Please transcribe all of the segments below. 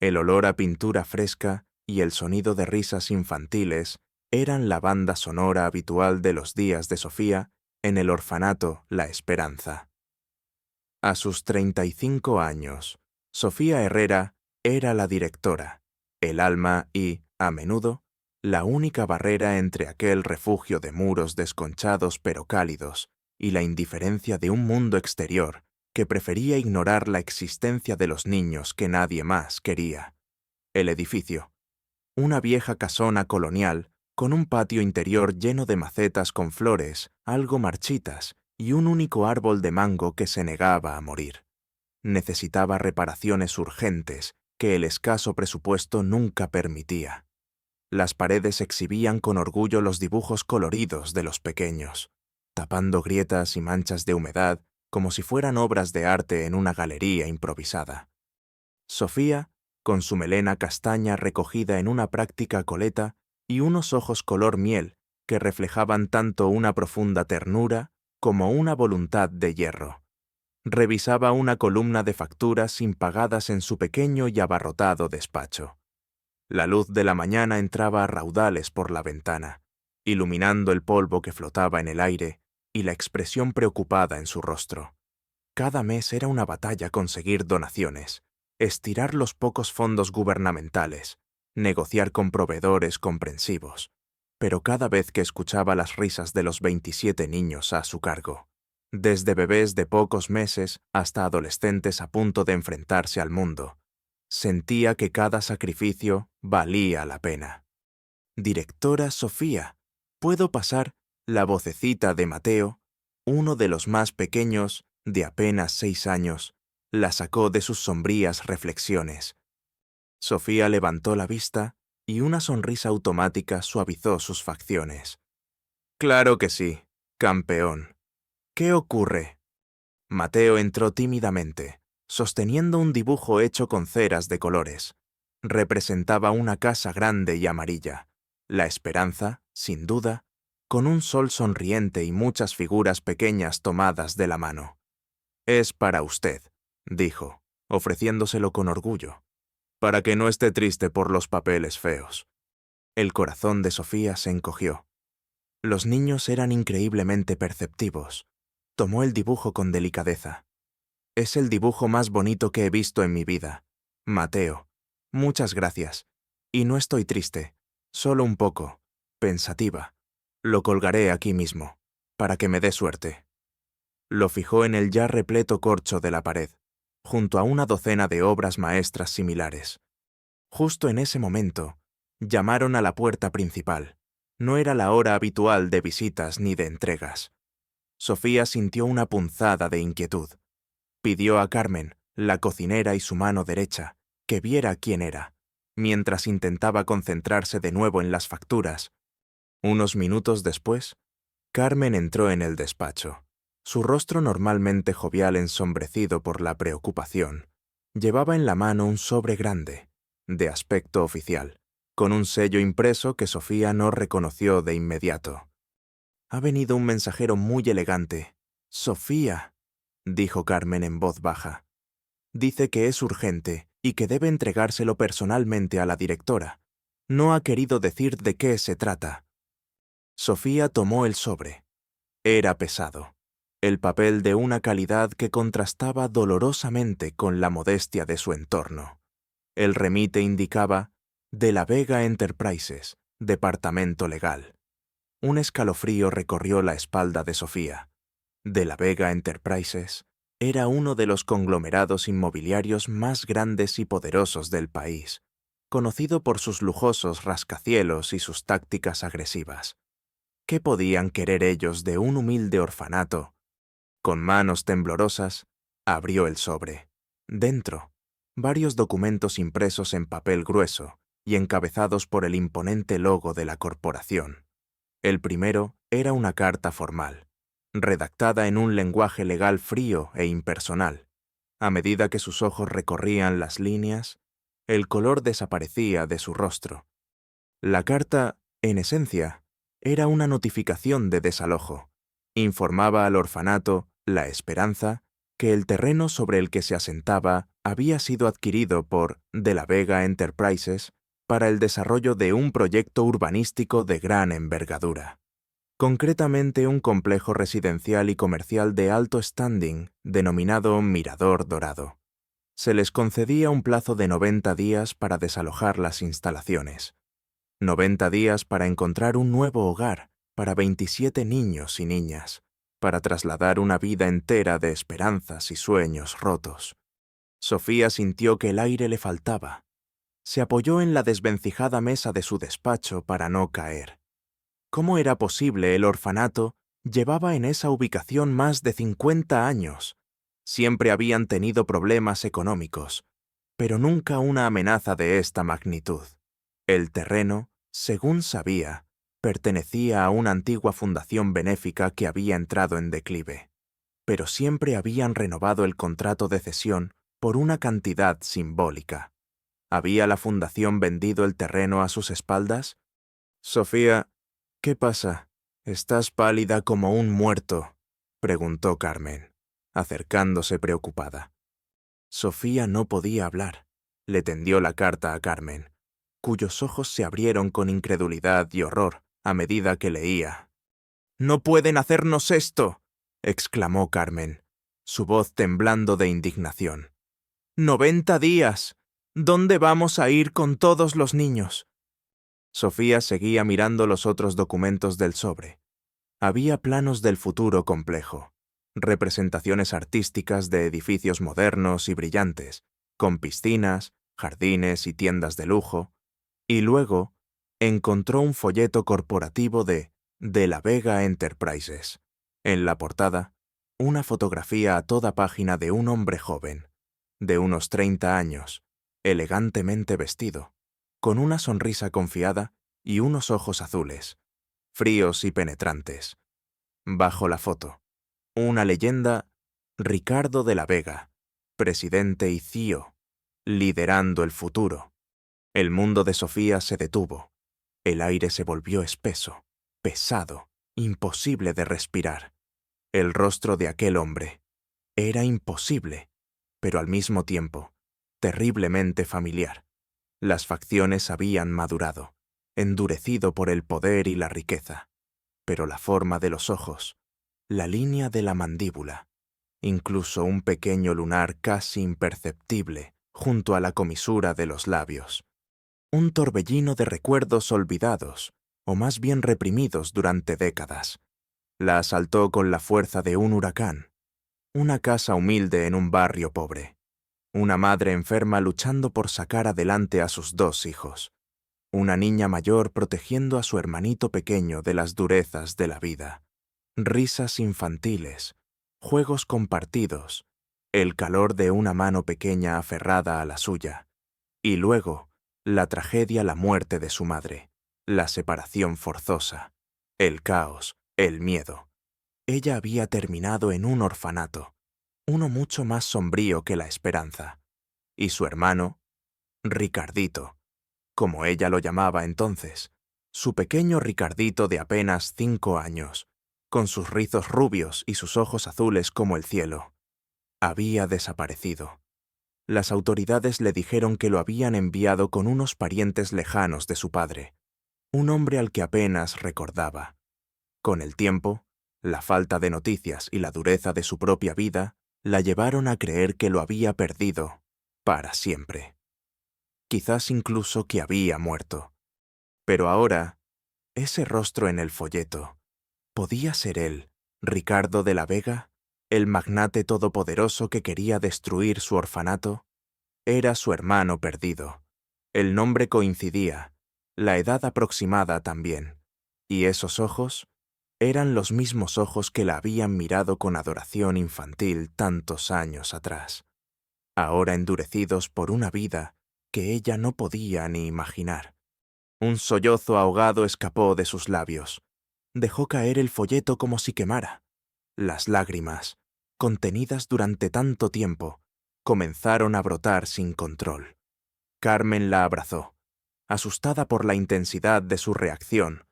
El olor a pintura fresca y el sonido de risas infantiles eran la banda sonora habitual de los días de Sofía en el orfanato La Esperanza. A sus 35 años, Sofía Herrera era la directora, el alma y, a menudo, la única barrera entre aquel refugio de muros desconchados pero cálidos y la indiferencia de un mundo exterior que prefería ignorar la existencia de los niños que nadie más quería. El edificio, una vieja casona colonial con un patio interior lleno de macetas con flores, algo marchitas, y un único árbol de mango que se negaba a morir. Necesitaba reparaciones urgentes que el escaso presupuesto nunca permitía. Las paredes exhibían con orgullo los dibujos coloridos de los pequeños, tapando grietas y manchas de humedad como si fueran obras de arte en una galería improvisada. Sofía, con su melena castaña recogida en una práctica coleta y unos ojos color miel que reflejaban tanto una profunda ternura como una voluntad de hierro, revisaba una columna de facturas impagadas en su pequeño y abarrotado despacho. La luz de la mañana entraba a raudales por la ventana, iluminando el polvo que flotaba en el aire y la expresión preocupada en su rostro. Cada mes era una batalla conseguir donaciones, estirar los pocos fondos gubernamentales, negociar con proveedores comprensivos. Pero cada vez que escuchaba las risas de los 27 niños a su cargo, desde bebés de pocos meses hasta adolescentes a punto de enfrentarse al mundo, sentía que cada sacrificio valía la pena. Directora Sofía, ¿puedo pasar? La vocecita de Mateo, uno de los más pequeños, de apenas 6 años, la sacó de sus sombrías reflexiones. Sofía levantó la vista y una sonrisa automática suavizó sus facciones. «Claro que sí, campeón. ¿Qué ocurre?» Mateo entró tímidamente, sosteniendo un dibujo hecho con ceras de colores. Representaba una casa grande y amarilla, la esperanza, sin duda, con un sol sonriente y muchas figuras pequeñas tomadas de la mano. «Es para usted», dijo, ofreciéndoselo con orgullo, «para que no esté triste por los papeles feos». El corazón de Sofía se encogió. Los niños eran increíblemente perceptivos. Tomó el dibujo con delicadeza. «Es el dibujo más bonito que he visto en mi vida. Mateo, muchas gracias. Y no estoy triste, solo un poco, pensativa. Lo colgaré aquí mismo, para que me dé suerte». Lo fijó en el ya repleto corcho de la pared, junto a una docena de obras maestras similares. Justo en ese momento, llamaron a la puerta principal. No era la hora habitual de visitas ni de entregas. Sofía sintió una punzada de inquietud. Pidió a Carmen, la cocinera y su mano derecha, que viera quién era, mientras intentaba concentrarse de nuevo en las facturas. Unos minutos después, Carmen entró en el despacho. Su rostro normalmente jovial ensombrecido por la preocupación. Llevaba en la mano un sobre grande, de aspecto oficial, con un sello impreso que Sofía no reconoció de inmediato. «Ha venido un mensajero muy elegante. Sofía», dijo Carmen en voz baja. «Dice que es urgente y que debe entregárselo personalmente a la directora. No ha querido decir de qué se trata». Sofía tomó el sobre. Era pesado. El papel de una calidad que contrastaba dolorosamente con la modestia de su entorno. El remite indicaba «De la Vega Enterprises, Departamento Legal». Un escalofrío recorrió la espalda de Sofía. De la Vega Enterprises era uno de los conglomerados inmobiliarios más grandes y poderosos del país, conocido por sus lujosos rascacielos y sus tácticas agresivas. ¿Qué podían querer ellos de un humilde orfanato? Con manos temblorosas, abrió el sobre. Dentro, varios documentos impresos en papel grueso y encabezados por el imponente logo de la corporación. El primero era una carta formal, redactada en un lenguaje legal frío e impersonal. A medida que sus ojos recorrían las líneas, el color desaparecía de su rostro. La carta, en esencia, era una notificación de desalojo. Informaba al orfanato La Esperanza que el terreno sobre el que se asentaba había sido adquirido por De la Vega Enterprises para el desarrollo de un proyecto urbanístico de gran envergadura, concretamente un complejo residencial y comercial de alto standing denominado Mirador Dorado. Se les concedía un plazo de 90 días para desalojar las instalaciones, 90 días para encontrar un nuevo hogar para 27 niños y niñas, para trasladar una vida entera de esperanzas y sueños rotos. Sofía sintió que el aire le faltaba. Se apoyó en la desvencijada mesa de su despacho para no caer. ¿Cómo era posible? El orfanato llevaba en esa ubicación más de 50 años. Siempre habían tenido problemas económicos, pero nunca una amenaza de esta magnitud. El terreno, según sabía, pertenecía a una antigua fundación benéfica que había entrado en declive, pero siempre habían renovado el contrato de cesión por una cantidad simbólica. ¿Había la fundación vendido el terreno a sus espaldas? Sofía, ¿qué pasa? Estás pálida como un muerto, preguntó Carmen, acercándose preocupada. Sofía no podía hablar. Le tendió la carta a Carmen, cuyos ojos se abrieron con incredulidad y horror a medida que leía. «¡No pueden hacernos esto!», exclamó Carmen, su voz temblando de indignación. «¡90 días! ¿Dónde vamos a ir con todos los niños?». Sofía seguía mirando los otros documentos del sobre. Había planos del futuro complejo, representaciones artísticas de edificios modernos y brillantes, con piscinas, jardines y tiendas de lujo, y luego encontró un folleto corporativo de La Vega Enterprises. En la portada, una fotografía a toda página de un hombre joven, de unos 30 años, elegantemente vestido, con una sonrisa confiada y unos ojos azules, fríos y penetrantes. Bajo la foto, una leyenda: Ricardo de la Vega, presidente y CEO, liderando el futuro. El mundo de Sofía se detuvo. El aire se volvió espeso, pesado, imposible de respirar. El rostro de aquel hombre era imposible, pero al mismo tiempo, terriblemente familiar. Las facciones habían madurado, endurecido por el poder y la riqueza, pero la forma de los ojos, la línea de la mandíbula, incluso un pequeño lunar casi imperceptible junto a la comisura de los labios. Un torbellino de recuerdos olvidados, o más bien reprimidos durante décadas. La asaltó con la fuerza de un huracán. Una casa humilde en un barrio pobre. Una madre enferma luchando por sacar adelante a sus 2 hijos. Una niña mayor protegiendo a su hermanito pequeño de las durezas de la vida. Risas infantiles, juegos compartidos, el calor de una mano pequeña aferrada a la suya. Y luego, la tragedia, la muerte de su madre, la separación forzosa, el caos, el miedo. Ella había terminado en un orfanato, uno mucho más sombrío que la esperanza. Y su hermano, Ricardito, como ella lo llamaba entonces, su pequeño Ricardito de apenas 5 años, con sus rizos rubios y sus ojos azules como el cielo, había desaparecido. Las autoridades le dijeron que lo habían enviado con unos parientes lejanos de su padre, un hombre al que apenas recordaba. Con el tiempo, la falta de noticias y la dureza de su propia vida la llevaron a creer que lo había perdido para siempre. Quizás incluso que había muerto. Pero ahora, ese rostro en el folleto, ¿podía ser él, Ricardo de la Vega, el magnate todopoderoso que quería destruir su orfanato? Era su hermano perdido. El nombre coincidía, la edad aproximada también, y esos ojos eran los mismos ojos que la habían mirado con adoración infantil tantos años atrás, ahora endurecidos por una vida que ella no podía ni imaginar. Un sollozo ahogado escapó de sus labios. Dejó caer el folleto como si quemara. Las lágrimas, contenidas durante tanto tiempo, comenzaron a brotar sin control. Carmen la abrazó, asustada por la intensidad de su reacción.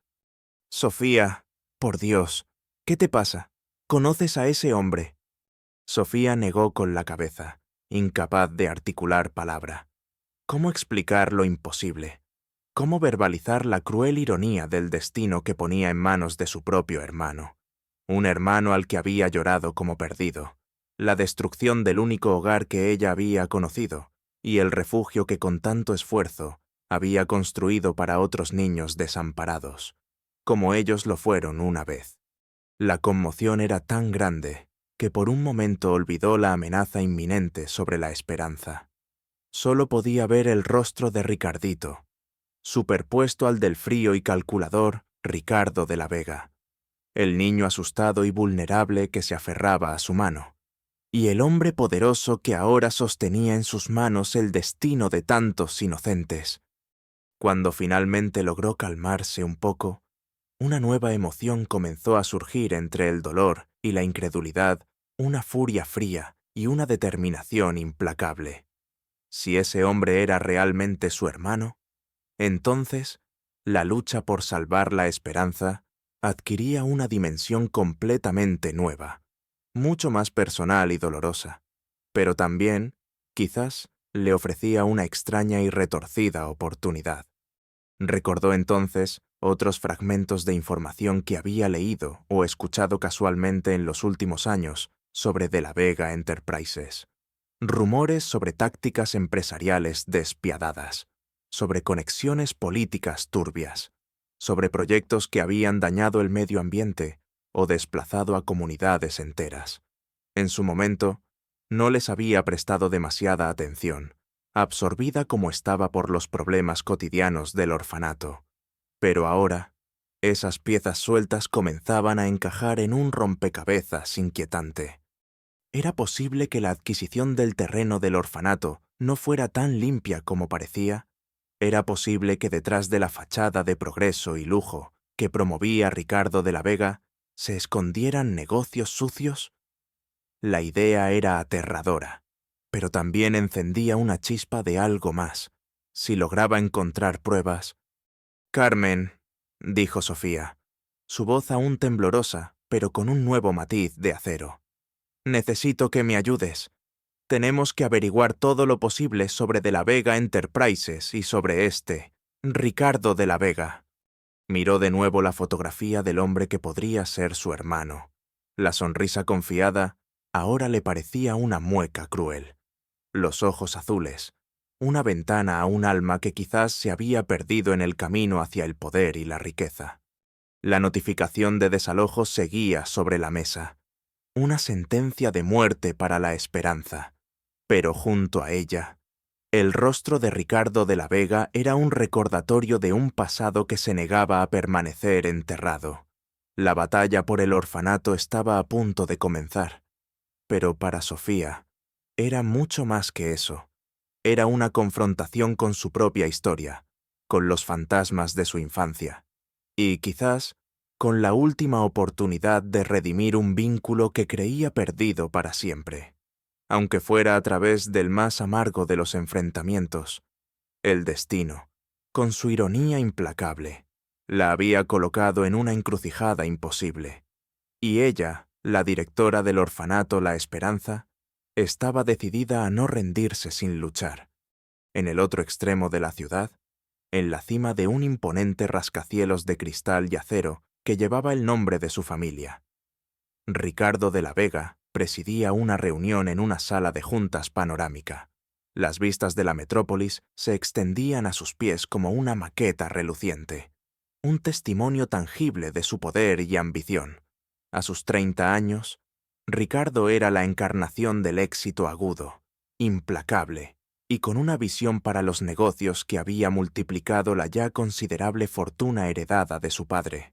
«Sofía, por Dios, ¿qué te pasa? ¿Conoces a ese hombre?». Sofía negó con la cabeza, incapaz de articular palabra. ¿Cómo explicar lo imposible? ¿Cómo verbalizar la cruel ironía del destino que ponía en manos de su propio hermano? Un hermano al que había llorado como perdido, la destrucción del único hogar que ella había conocido y el refugio que con tanto esfuerzo había construido para otros niños desamparados, como ellos lo fueron una vez. La conmoción era tan grande que por un momento olvidó la amenaza inminente sobre la esperanza. Solo podía ver el rostro de Ricardito, superpuesto al del frío y calculador Ricardo de la Vega, el niño asustado y vulnerable que se aferraba a su mano, y el hombre poderoso que ahora sostenía en sus manos el destino de tantos inocentes. Cuando finalmente logró calmarse un poco, una nueva emoción comenzó a surgir entre el dolor y la incredulidad, una furia fría y una determinación implacable. Si ese hombre era realmente su hermano, entonces la lucha por salvar la esperanza adquiría una dimensión completamente nueva, mucho más personal y dolorosa, pero también, quizás, le ofrecía una extraña y retorcida oportunidad. Recordó entonces otros fragmentos de información que había leído o escuchado casualmente en los últimos años sobre De la Vega Enterprises. Rumores sobre tácticas empresariales despiadadas, sobre conexiones políticas turbias, sobre proyectos que habían dañado el medio ambiente o desplazado a comunidades enteras. En su momento, no les había prestado demasiada atención, absorbida como estaba por los problemas cotidianos del orfanato. Pero ahora, esas piezas sueltas comenzaban a encajar en un rompecabezas inquietante. ¿Era posible que la adquisición del terreno del orfanato no fuera tan limpia como parecía? ¿Era posible que detrás de la fachada de progreso y lujo que promovía Ricardo de la Vega se escondieran negocios sucios? La idea era aterradora, pero también encendía una chispa de algo más. Si lograba encontrar pruebas... «Carmen», dijo Sofía, su voz aún temblorosa, pero con un nuevo matiz de acero. «Necesito que me ayudes. Tenemos que averiguar todo lo posible sobre De la Vega Enterprises y sobre Ricardo de la Vega». Miró de nuevo la fotografía del hombre que podría ser su hermano. La sonrisa confiada ahora le parecía una mueca cruel. Los ojos azules, una ventana a un alma que quizás se había perdido en el camino hacia el poder y la riqueza. La notificación de desalojo seguía sobre la mesa. Una sentencia de muerte para la esperanza. Pero junto a ella, el rostro de Ricardo de la Vega era un recordatorio de un pasado que se negaba a permanecer enterrado. La batalla por el orfanato estaba a punto de comenzar. Pero para Sofía, era mucho más que eso. Era una confrontación con su propia historia, con los fantasmas de su infancia, y quizás con la última oportunidad de redimir un vínculo que creía perdido para siempre. Aunque fuera a través del más amargo de los enfrentamientos, el destino, con su ironía implacable, la había colocado en una encrucijada imposible. Y ella, la directora del orfanato La Esperanza, estaba decidida a no rendirse sin luchar. En el otro extremo de la ciudad, en la cima de un imponente rascacielos de cristal y acero que llevaba el nombre de su familia, Ricardo de la Vega presidía una reunión en una sala de juntas panorámica. Las vistas de la metrópolis se extendían a sus pies como una maqueta reluciente, un testimonio tangible de su poder y ambición. A sus 30 años, Ricardo era la encarnación del éxito agudo, implacable, y con una visión para los negocios que había multiplicado la ya considerable fortuna heredada de su padre.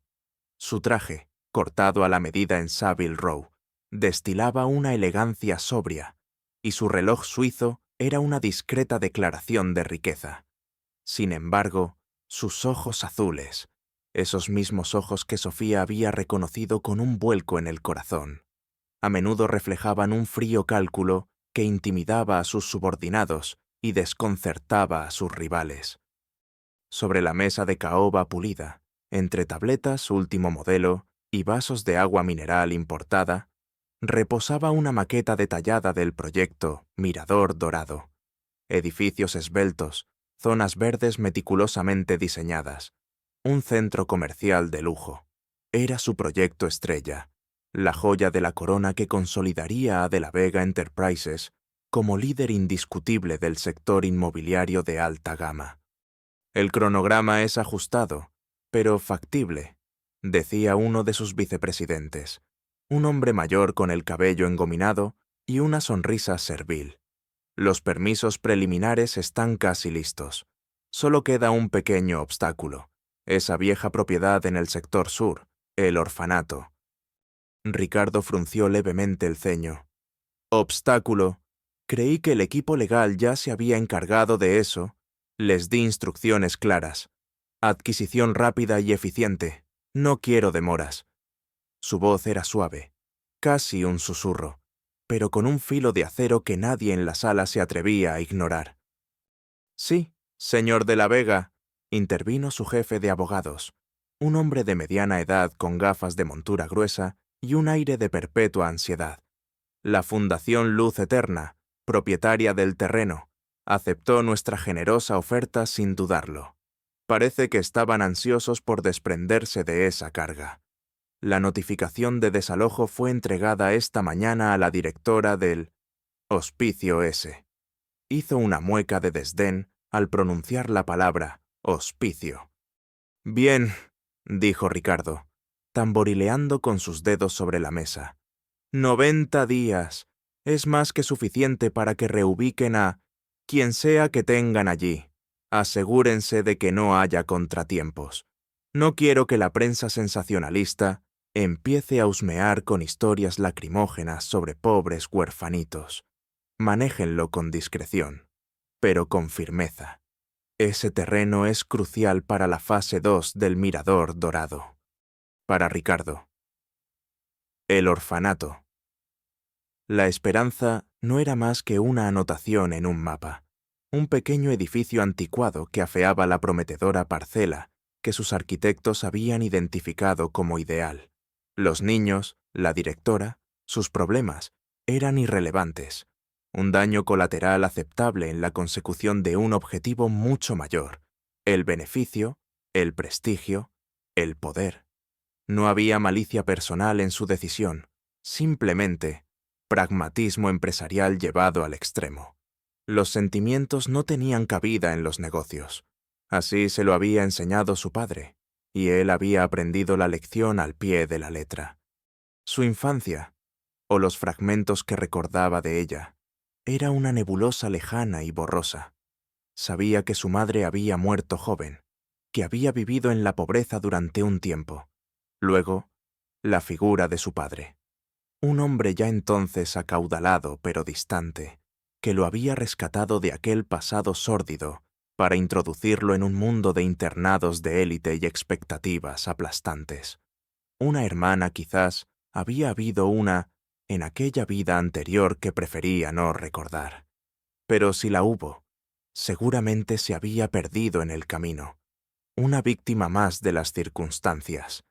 Su traje, cortado a la medida en Savile Row, destilaba una elegancia sobria, y su reloj suizo era una discreta declaración de riqueza. Sin embargo, sus ojos azules, esos mismos ojos que Sofía había reconocido con un vuelco en el corazón, a menudo reflejaban un frío cálculo que intimidaba a sus subordinados y desconcertaba a sus rivales. Sobre la mesa de caoba pulida, entre tabletas último modelo y vasos de agua mineral importada, reposaba una maqueta detallada del proyecto Mirador Dorado. Edificios esbeltos, zonas verdes meticulosamente diseñadas, un centro comercial de lujo. Era su proyecto estrella, la joya de la corona que consolidaría a De la Vega Enterprises como líder indiscutible del sector inmobiliario de alta gama. El cronograma es ajustado, pero factible, decía uno de sus vicepresidentes, un hombre mayor con el cabello engominado y una sonrisa servil. Los permisos preliminares están casi listos. Solo queda un pequeño obstáculo, esa vieja propiedad en el sector sur, el orfanato. Ricardo frunció levemente el ceño. Obstáculo. Creí que el equipo legal ya se había encargado de eso. Les di instrucciones claras. Adquisición rápida y eficiente. No quiero demoras. Su voz era suave, casi un susurro, pero con un filo de acero que nadie en la sala se atrevía a ignorar. Sí, señor de la Vega, intervino su jefe de abogados, un hombre de mediana edad con gafas de montura gruesa y un aire de perpetua ansiedad. La Fundación Luz Eterna, propietaria del terreno, aceptó nuestra generosa oferta sin dudarlo. Parece que estaban ansiosos por desprenderse de esa carga. La notificación de desalojo fue entregada esta mañana a la directora del Hospicio S. Hizo una mueca de desdén al pronunciar la palabra hospicio. Bien, dijo Ricardo, tamborileando con sus dedos sobre la mesa. 90 días. Es más que suficiente para que reubiquen a quien sea que tengan allí. Asegúrense de que no haya contratiempos. No quiero que la prensa sensacionalista empiece a husmear con historias lacrimógenas sobre pobres huerfanitos. Manéjenlo con discreción, pero con firmeza. Ese terreno es crucial para la fase 2 del Mirador Dorado. Para Ricardo. El orfanato. La Esperanza no era más que una anotación en un mapa, un pequeño edificio anticuado que afeaba la prometedora parcela que sus arquitectos habían identificado como ideal. Los niños, la directora, sus problemas, eran irrelevantes. Un daño colateral aceptable en la consecución de un objetivo mucho mayor, el beneficio, el prestigio, el poder. No había malicia personal en su decisión, simplemente pragmatismo empresarial llevado al extremo. Los sentimientos no tenían cabida en los negocios. Así se lo había enseñado su padre, y él había aprendido la lección al pie de la letra. Su infancia, o los fragmentos que recordaba de ella, era una nebulosa lejana y borrosa. Sabía que su madre había muerto joven, que había vivido en la pobreza durante un tiempo. Luego, la figura de su padre. Un hombre ya entonces acaudalado pero distante, que lo había rescatado de aquel pasado sórdido para introducirlo en un mundo de internados de élite y expectativas aplastantes. Una hermana quizás había habido una en aquella vida anterior que prefería no recordar. Pero si la hubo, seguramente se había perdido en el camino. Una víctima más de las circunstancias.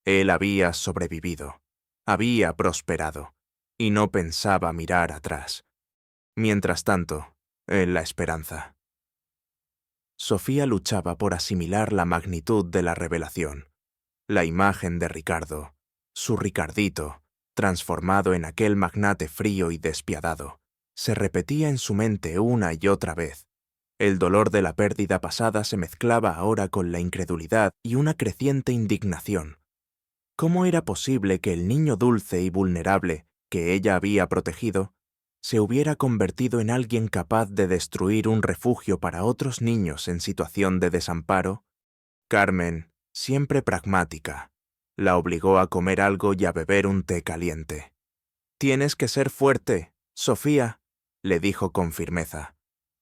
Él había sobrevivido, había prosperado, y no pensaba mirar atrás. Mientras tanto, en la esperanza. Sofía luchaba por asimilar la magnitud de la revelación. La imagen de Ricardo, su Ricardito, transformado en aquel magnate frío y despiadado, se repetía en su mente una y otra vez. El dolor de la pérdida pasada se mezclaba ahora con la incredulidad y una creciente indignación. ¿Cómo era posible que el niño dulce y vulnerable que ella había protegido se hubiera convertido en alguien capaz de destruir un refugio para otros niños en situación de desamparo? Carmen, siempre pragmática, la obligó a comer algo y a beber un té caliente. «Tienes que ser fuerte, Sofía», le dijo con firmeza,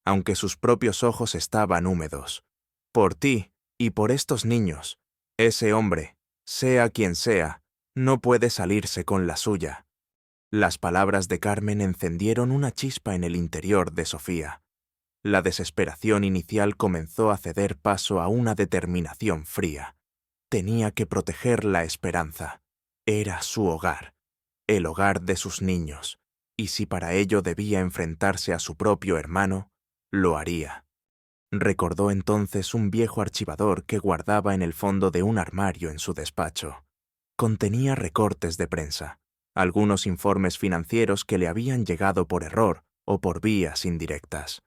aunque sus propios ojos estaban húmedos. «Por ti y por estos niños, ese hombre, sea quien sea, no puede salirse con la suya». Las palabras de Carmen encendieron una chispa en el interior de Sofía. La desesperación inicial comenzó a ceder paso a una determinación fría. Tenía que proteger la esperanza. Era su hogar. el hogar de sus niños, y si para ello debía enfrentarse a su propio hermano, lo haría. Recordó entonces un viejo archivador que guardaba en el fondo de un armario en su despacho. Contenía recortes de prensa, algunos informes financieros que le habían llegado por error o por vías indirectas,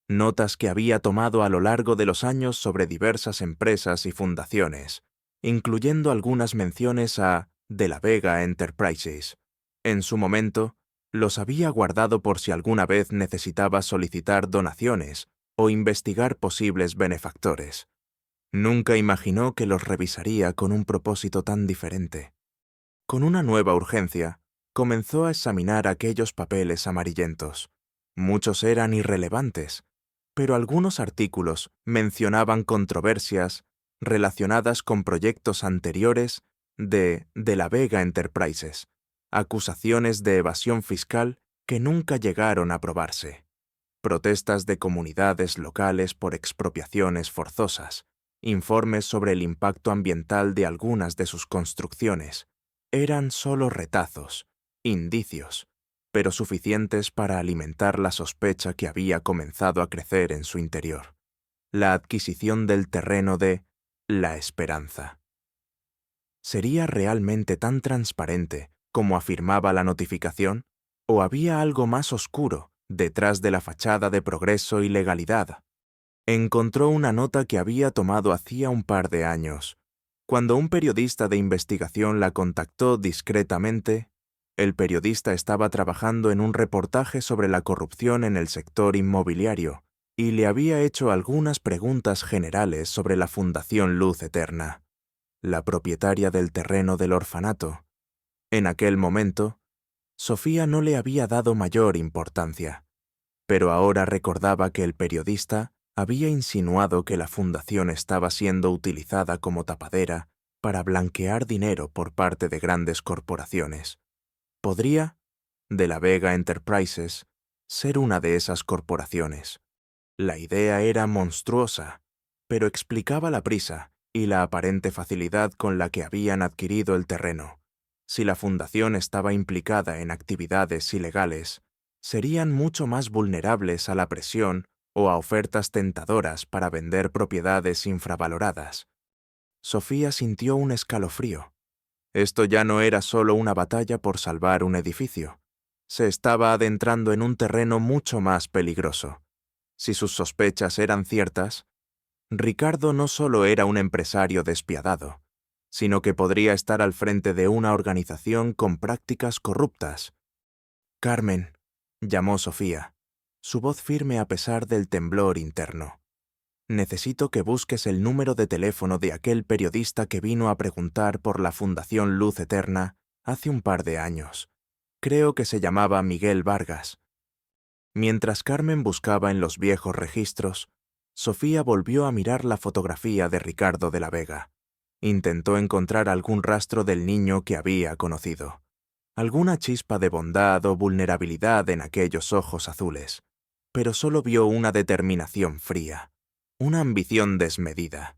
notas que había tomado a lo largo de los años sobre diversas empresas y fundaciones, incluyendo algunas menciones a De la Vega Enterprises. En su momento, los había guardado por si alguna vez necesitaba solicitar donaciones o investigar posibles benefactores. Nunca imaginó que los revisaría con un propósito tan diferente. Con una nueva urgencia, comenzó a examinar aquellos papeles amarillentos. Muchos eran irrelevantes, pero algunos artículos mencionaban controversias relacionadas con proyectos anteriores de la Vega Enterprises, acusaciones de evasión fiscal que nunca llegaron a probarse, protestas de comunidades locales por expropiaciones forzosas, informes sobre el impacto ambiental de algunas de sus construcciones. Eran solo retazos, indicios, pero suficientes para alimentar la sospecha que había comenzado a crecer en su interior. La adquisición del terreno de La Esperanza. ¿Sería realmente tan transparente como afirmaba la notificación? ¿O había algo más oscuro detrás de la fachada de progreso y legalidad? Encontró una nota que había tomado hacía un par de años. Cuando un periodista de investigación la contactó discretamente, el periodista estaba trabajando en un reportaje sobre la corrupción en el sector inmobiliario y le había hecho algunas preguntas generales sobre la Fundación Luz Eterna, la propietaria del terreno del orfanato. En aquel momento, Sofía no le había dado mayor importancia, pero ahora recordaba que el periodista había insinuado que la fundación estaba siendo utilizada como tapadera para blanquear dinero por parte de grandes corporaciones. ¿Podría, De la Vega Enterprises, ser una de esas corporaciones? La idea era monstruosa, pero explicaba la prisa y la aparente facilidad con la que habían adquirido el terreno. Si la fundación estaba implicada en actividades ilegales, serían mucho más vulnerables a la presión o a ofertas tentadoras para vender propiedades infravaloradas. Sofía sintió un escalofrío. Esto ya no era solo una batalla por salvar un edificio. Se estaba adentrando en un terreno mucho más peligroso. Si sus sospechas eran ciertas, Ricardo no solo era un empresario despiadado, sino que podría estar al frente de una organización con prácticas corruptas. «Carmen», llamó Sofía, su voz firme a pesar del temblor interno. «Necesito que busques el número de teléfono de aquel periodista que vino a preguntar por la Fundación Luz Eterna hace un par de años. Creo que se llamaba Miguel Vargas». Mientras Carmen buscaba en los viejos registros, Sofía volvió a mirar la fotografía de Ricardo de la Vega. Intentó encontrar algún rastro del niño que había conocido, alguna chispa de bondad o vulnerabilidad en aquellos ojos azules, pero solo vio una determinación fría, una ambición desmedida.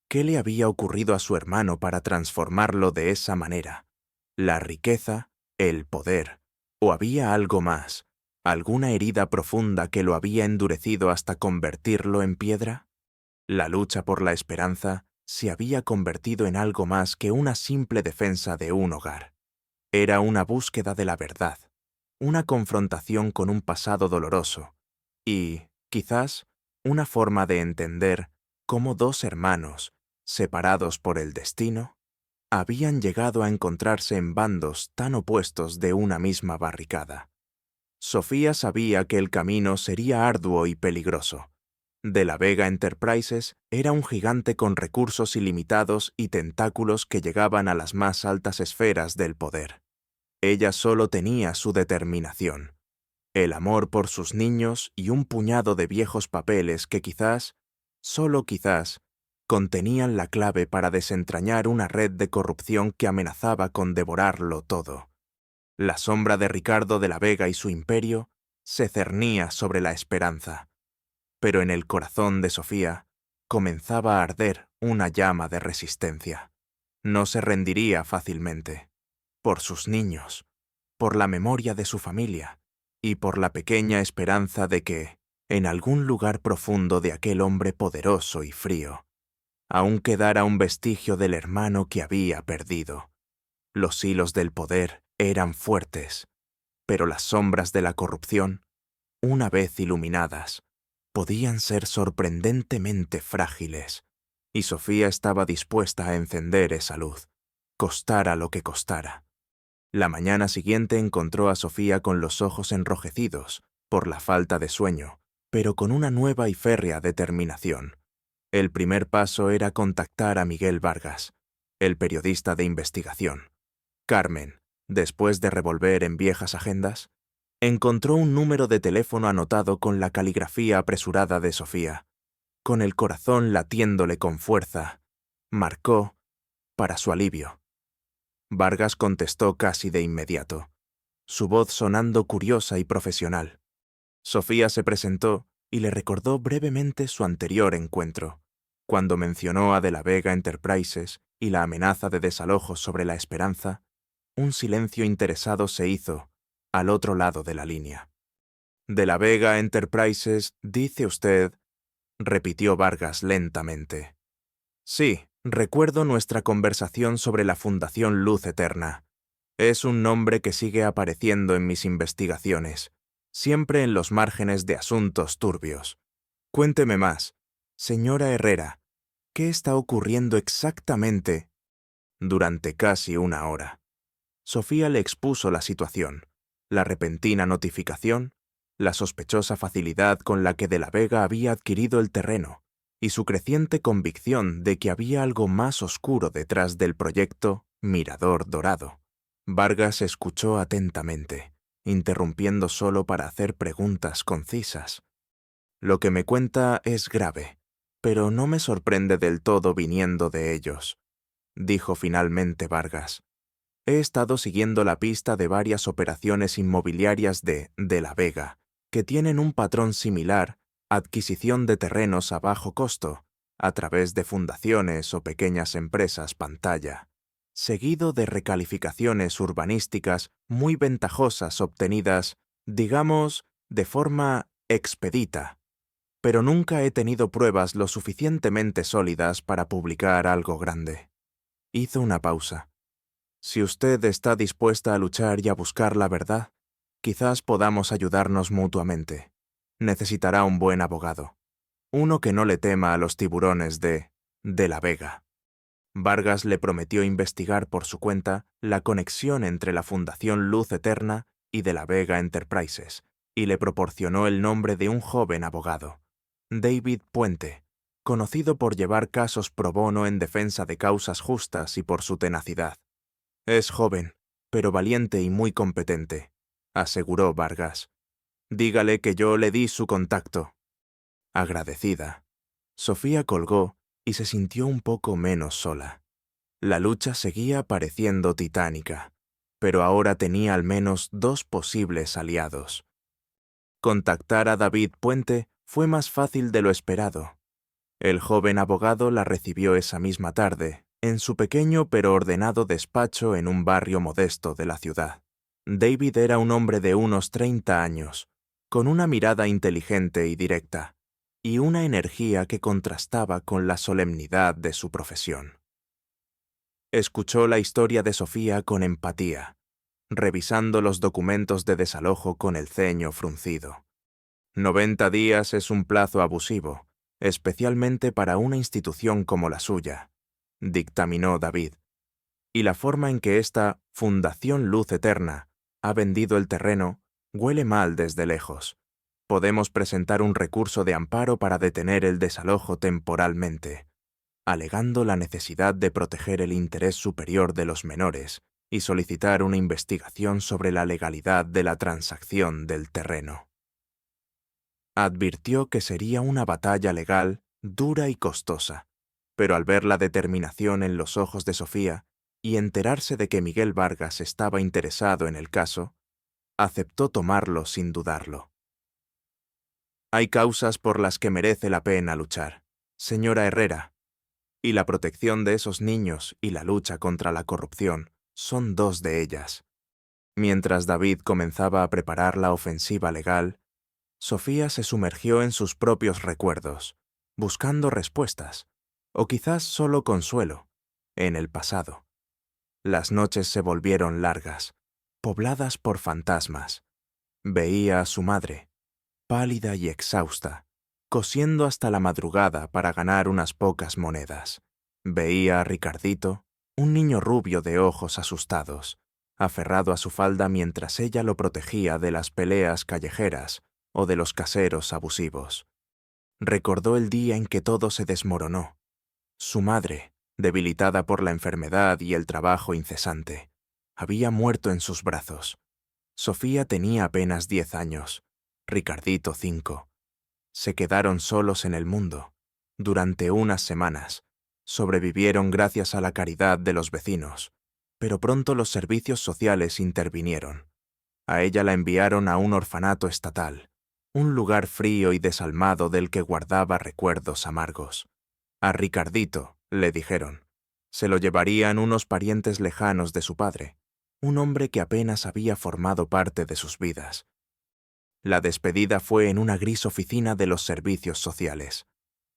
¿Qué le había ocurrido a su hermano para transformarlo de esa manera? ¿La riqueza? ¿El poder? ¿O había algo más? ¿Alguna herida profunda que lo había endurecido hasta convertirlo en piedra? La lucha por la esperanza se había convertido en algo más que una simple defensa de un hogar. Era una búsqueda de la verdad, una confrontación con un pasado doloroso y, quizás, una forma de entender cómo dos hermanos, separados por el destino, habían llegado a encontrarse en bandos tan opuestos de una misma barricada. Sofía sabía que el camino sería arduo y peligroso. De la Vega Enterprises era un gigante con recursos ilimitados y tentáculos que llegaban a las más altas esferas del poder. Ella solo tenía su determinación, el amor por sus niños y un puñado de viejos papeles que quizás, solo quizás, contenían la clave para desentrañar una red de corrupción que amenazaba con devorarlo todo. La sombra de Ricardo de la Vega y su imperio se cernía sobre la esperanza, pero en el corazón de Sofía comenzaba a arder una llama de resistencia. No se rendiría fácilmente. por sus niños, por la memoria de su familia y por la pequeña esperanza de que, en algún lugar profundo de aquel hombre poderoso y frío, aún quedara un vestigio del hermano que había perdido. Los hilos del poder eran fuertes, pero las sombras de la corrupción, una vez iluminadas, podían ser sorprendentemente frágiles, y Sofía estaba dispuesta a encender esa luz, costara lo que costara. La mañana siguiente encontró a Sofía con los ojos enrojecidos por la falta de sueño, pero con una nueva y férrea determinación. El primer paso era contactar a Miguel Vargas, el periodista de investigación. Carmen, después de revolver en viejas agendas, encontró un número de teléfono anotado con la caligrafía apresurada de Sofía. Con el corazón latiéndole con fuerza, marcó para su alivio. Vargas contestó casi de inmediato, su voz sonando curiosa y profesional. Sofía se presentó y le recordó brevemente su anterior encuentro, cuando mencionó a De la Vega Enterprises y la amenaza de desalojo sobre La Esperanza. Un silencio interesado se hizo al otro lado de la línea. «De la Vega Enterprises, dice usted», repitió Vargas lentamente. «Sí, recuerdo nuestra conversación sobre la Fundación Luz Eterna. Es un nombre que sigue apareciendo en mis investigaciones, siempre en los márgenes de asuntos turbios. Cuénteme más, señora Herrera, ¿qué está ocurriendo exactamente?» Durante casi una hora, Sofía le expuso la situación, la repentina notificación, la sospechosa facilidad con la que De la Vega había adquirido el terreno y su creciente convicción de que había algo más oscuro detrás del proyecto Mirador Dorado. Vargas escuchó atentamente, interrumpiendo solo para hacer preguntas concisas. «Lo que me cuenta es grave, pero no me sorprende del todo viniendo de ellos», dijo finalmente Vargas. «He estado siguiendo la pista de varias operaciones inmobiliarias de La Vega, que tienen un patrón similar, adquisición de terrenos a bajo costo, a través de fundaciones o pequeñas empresas pantalla, seguido de recalificaciones urbanísticas muy ventajosas obtenidas, digamos, de forma expedita. Pero nunca he tenido pruebas lo suficientemente sólidas para publicar algo grande». Hizo una pausa. «Si usted está dispuesta a luchar y a buscar la verdad, quizás podamos ayudarnos mutuamente. Necesitará un buen abogado, uno que no le tema a los tiburones de La Vega». Vargas le prometió investigar por su cuenta la conexión entre la Fundación Luz Eterna y De la Vega Enterprises, y le proporcionó el nombre de un joven abogado, David Puente, conocido por llevar casos pro bono en defensa de causas justas y por su tenacidad. «Es joven, pero valiente y muy competente», aseguró Vargas. «Dígale que yo le di su contacto». Agradecida, Sofía colgó y se sintió un poco menos sola. La lucha seguía pareciendo titánica, pero ahora tenía al menos dos posibles aliados. Contactar a David Puente fue más fácil de lo esperado. El joven abogado la recibió esa misma tarde, en su pequeño pero ordenado despacho en un barrio modesto de la ciudad. David era un hombre de unos 30 años, con una mirada inteligente y directa, y una energía que contrastaba con la solemnidad de su profesión. Escuchó la historia de Sofía con empatía, revisando los documentos de desalojo con el ceño fruncido. 90 días es un plazo abusivo, especialmente para una institución como la suya, dictaminó David, y la forma en que esta Fundación Luz Eterna ha vendido el terreno huele mal desde lejos. Podemos presentar un recurso de amparo para detener el desalojo temporalmente, alegando la necesidad de proteger el interés superior de los menores y solicitar una investigación sobre la legalidad de la transacción del terreno. Advirtió que sería una batalla legal dura y costosa, pero al ver la determinación en los ojos de Sofía y enterarse de que Miguel Vargas estaba interesado en el caso, aceptó tomarlo sin dudarlo. «Hay causas por las que merece la pena luchar, señora Herrera, y la protección de esos niños y la lucha contra la corrupción son dos de ellas. Mientras David comenzaba a preparar la ofensiva legal, Sofía se sumergió en sus propios recuerdos, buscando respuestas, o quizás solo consuelo, en el pasado. Las noches se volvieron largas, pobladas por fantasmas. Veía a su madre, pálida y exhausta, cosiendo hasta la madrugada para ganar unas pocas monedas. Veía a Ricardito, un niño rubio de ojos asustados, aferrado a su falda mientras ella lo protegía de las peleas callejeras o de los caseros abusivos. Recordó el día en que todo se desmoronó. Su madre, debilitada por la enfermedad y el trabajo incesante, había muerto en sus brazos. Sofía tenía apenas 10 años, Ricardito 5. Se quedaron solos en el mundo. Durante unas semanas, sobrevivieron gracias a la caridad de los vecinos, pero pronto los servicios sociales intervinieron. A ella la enviaron a un orfanato estatal, un lugar frío y desalmado del que guardaba recuerdos amargos. A Ricardito, le dijeron, se lo llevarían unos parientes lejanos de su padre, un hombre que apenas había formado parte de sus vidas. La despedida fue en una gris oficina de los servicios sociales.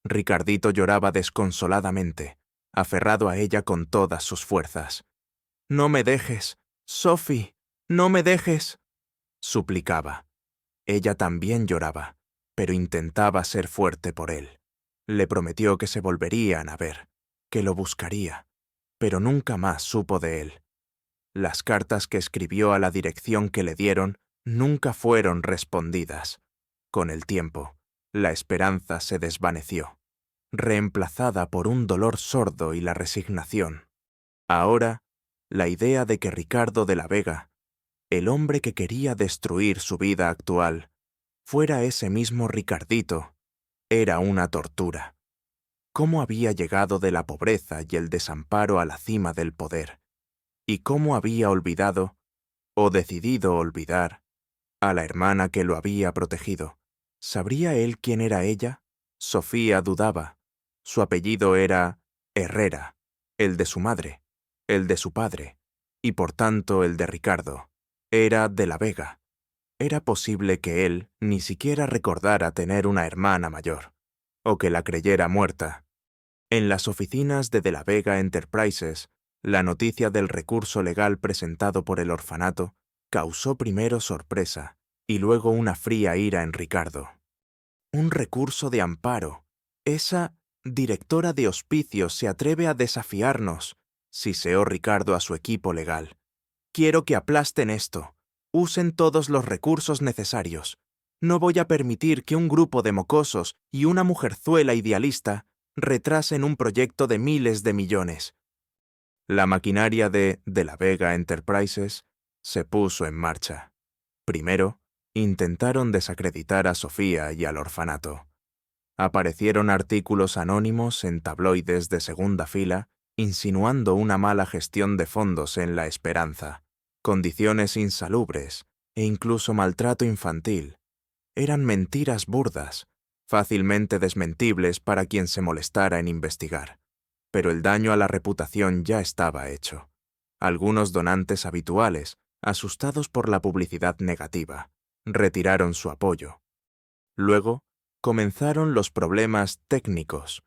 Ricardito lloraba desconsoladamente, aferrado a ella con todas sus fuerzas. «No me dejes, Sophie, no me dejes», suplicaba. Ella también lloraba, pero intentaba ser fuerte por él. Le prometió que se volverían a ver, que lo buscaría, pero nunca más supo de él. Las cartas que escribió a la dirección que le dieron nunca fueron respondidas. Con el tiempo, la esperanza se desvaneció, reemplazada por un dolor sordo y la resignación. Ahora, la idea de que Ricardo de la Vega, el hombre que quería destruir su vida actual, fuera ese mismo Ricardito, era una tortura. ¿Cómo había llegado de la pobreza y el desamparo a la cima del poder? ¿Y cómo había olvidado, o decidido olvidar, a la hermana que lo había protegido? ¿Sabría él quién era ella? Sofía dudaba. Su apellido era Herrera, el de su madre, el de su padre, y por tanto el de Ricardo. Era de la Vega. Era posible que él ni siquiera recordara tener una hermana mayor, o que la creyera muerta. En las oficinas de la Vega Enterprises, la noticia del recurso legal presentado por el orfanato causó primero sorpresa y luego una fría ira en Ricardo. Un recurso de amparo. Esa directora de hospicios se atreve a desafiarnos, siseó Ricardo a su equipo legal. Quiero que aplasten esto. Usen todos los recursos necesarios. No voy a permitir que un grupo de mocosos y una mujerzuela idealista retrasen un proyecto de miles de millones. La maquinaria de la Vega Enterprises se puso en marcha. Primero, intentaron desacreditar a Sofía y al orfanato. Aparecieron artículos anónimos en tabloides de segunda fila insinuando una mala gestión de fondos en La Esperanza, condiciones insalubres e incluso maltrato infantil. Eran mentiras burdas, fácilmente desmentibles para quien se molestara en investigar. Pero el daño a la reputación ya estaba hecho. Algunos donantes habituales, asustados por la publicidad negativa, retiraron su apoyo. Luego, comenzaron los problemas técnicos.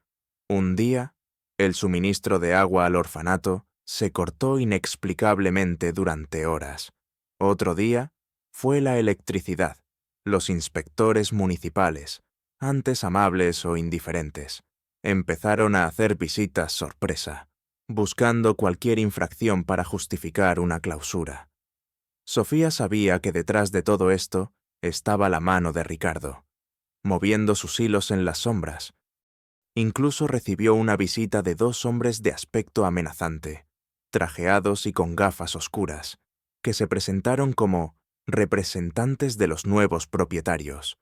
Un día, el suministro de agua al orfanato se cortó inexplicablemente durante horas. Otro día, fue la electricidad. Los inspectores municipales, antes amables o indiferentes, empezaron a hacer visitas sorpresa, buscando cualquier infracción para justificar una clausura. Sofía sabía que detrás de todo esto estaba la mano de Ricardo, moviendo sus hilos en las sombras. Incluso recibió una visita de 2 hombres de aspecto amenazante, trajeados y con gafas oscuras, que se presentaron como representantes de los nuevos propietarios.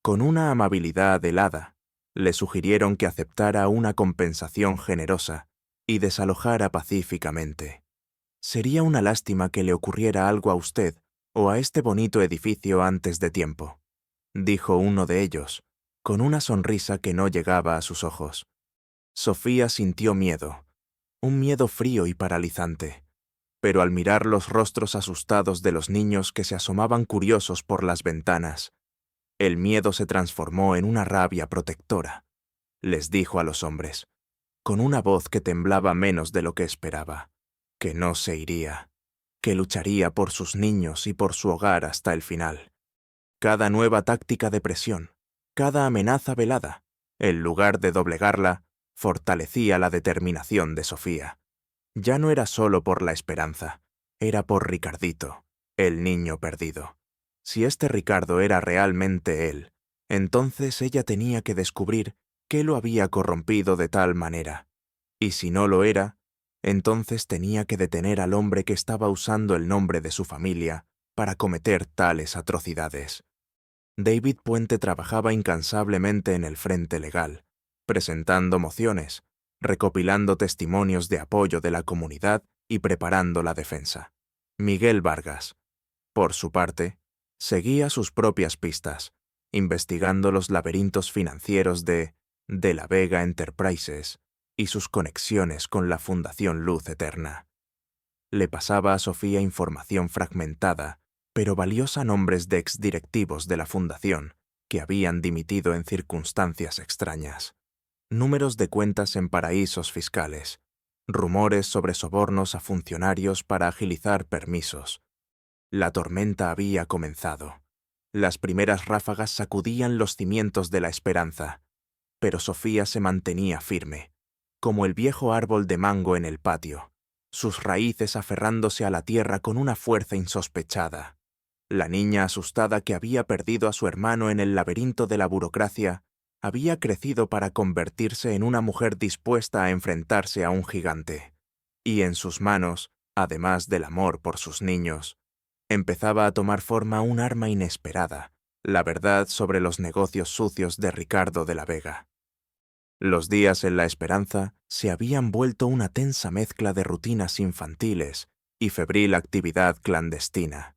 Con una amabilidad helada, le sugirieron que aceptara una compensación generosa y desalojara pacíficamente. Sería una lástima que le ocurriera algo a usted o a este bonito edificio antes de tiempo, dijo uno de ellos, con una sonrisa que no llegaba a sus ojos. Sofía sintió miedo, un miedo frío y paralizante. pero al mirar los rostros asustados de los niños que se asomaban curiosos por las ventanas, el miedo se transformó en una rabia protectora. Les dijo a los hombres, con una voz que temblaba menos de lo que esperaba, que no se iría, que lucharía por sus niños y por su hogar hasta el final. Cada nueva táctica de presión, cada amenaza velada, en lugar de doblegarla, fortalecía la determinación de Sofía. Ya no era solo por la esperanza, era por Ricardito, el niño perdido. Si este Ricardo era realmente él, entonces ella tenía que descubrir qué lo había corrompido de tal manera. Y si no lo era, entonces tenía que detener al hombre que estaba usando el nombre de su familia para cometer tales atrocidades. David Puente trabajaba incansablemente en el frente legal, presentando mociones, recopilando testimonios de apoyo de la comunidad y preparando la defensa. Miguel Vargas, por su parte, seguía sus propias pistas, investigando los laberintos financieros de la Vega Enterprises y sus conexiones con la Fundación Luz Eterna. Le pasaba a Sofía información fragmentada, pero valiosa, nombres de exdirectivos de la Fundación que habían dimitido en circunstancias extrañas, números de cuentas en paraísos fiscales, rumores sobre sobornos a funcionarios para agilizar permisos. La tormenta había comenzado. Las primeras ráfagas sacudían los cimientos de la esperanza, pero Sofía se mantenía firme, como el viejo árbol de mango en el patio, sus raíces aferrándose a la tierra con una fuerza insospechada. La niña asustada que había perdido a su hermano en el laberinto de la burocracia había crecido para convertirse en una mujer dispuesta a enfrentarse a un gigante. Y en sus manos, además del amor por sus niños, empezaba a tomar forma un arma inesperada, la verdad sobre los negocios sucios de Ricardo de la Vega. Los días en la esperanza se habían vuelto una tensa mezcla de rutinas infantiles y febril actividad clandestina.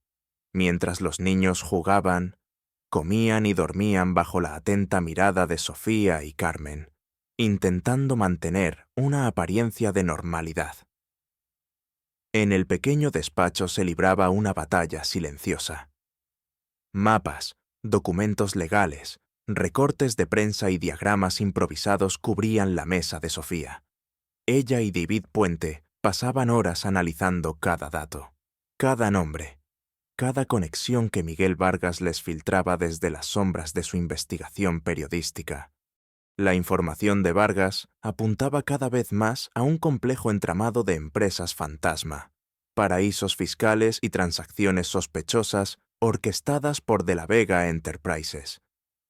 Mientras los niños jugaban, comían y dormían bajo la atenta mirada de Sofía y Carmen, intentando mantener una apariencia de normalidad. En el pequeño despacho se libraba una batalla silenciosa. Mapas, documentos legales, recortes de prensa y diagramas improvisados cubrían la mesa de Sofía. Ella y David Puente pasaban horas analizando cada dato, cada nombre, cada conexión que Miguel Vargas les filtraba desde las sombras de su investigación periodística. La información de Vargas apuntaba cada vez más a un complejo entramado de empresas fantasma, paraísos fiscales y transacciones sospechosas orquestadas por De la Vega Enterprises.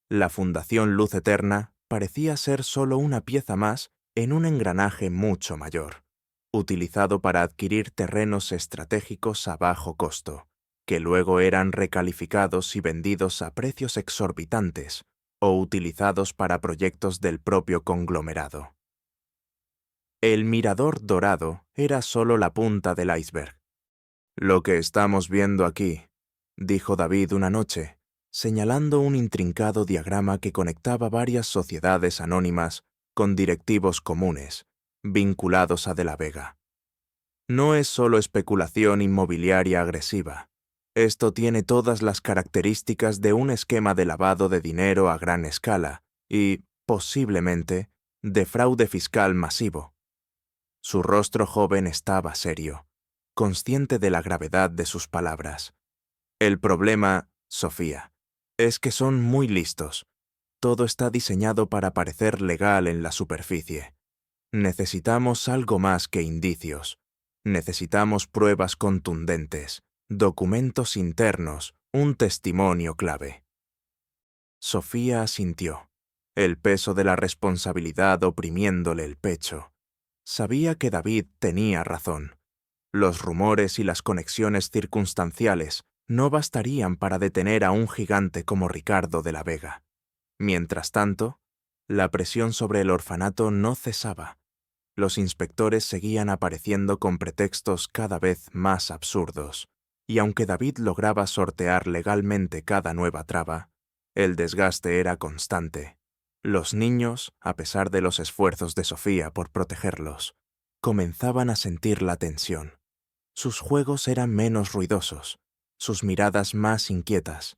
La Fundación Luz Eterna parecía ser solo una pieza más en un engranaje mucho mayor, utilizado para adquirir terrenos estratégicos a bajo costo, que luego eran recalificados y vendidos a precios exorbitantes o utilizados para proyectos del propio conglomerado. El mirador dorado era solo la punta del iceberg. Lo que estamos viendo aquí, dijo David una noche, señalando un intrincado diagrama que conectaba varias sociedades anónimas con directivos comunes, vinculados a De la Vega. No es solo especulación inmobiliaria agresiva. Esto tiene todas las características de un esquema de lavado de dinero a gran escala y, posiblemente, de fraude fiscal masivo. Su rostro joven estaba serio, consciente de la gravedad de sus palabras. El problema, Sofía, es que son muy listos. Todo está diseñado para parecer legal en la superficie. Necesitamos algo más que indicios. Necesitamos pruebas contundentes, documentos internos, un testimonio clave. Sofía asintió, el peso de la responsabilidad oprimiéndole el pecho. Sabía que David tenía razón. Los rumores y las conexiones circunstanciales no bastarían para detener a un gigante como Ricardo de la Vega. Mientras tanto, la presión sobre el orfanato no cesaba. Los inspectores seguían apareciendo con pretextos cada vez más absurdos, y aunque David lograba sortear legalmente cada nueva traba, el desgaste era constante. Los niños, a pesar de los esfuerzos de Sofía por protegerlos, comenzaban a sentir la tensión. Sus juegos eran menos ruidosos, sus miradas más inquietas.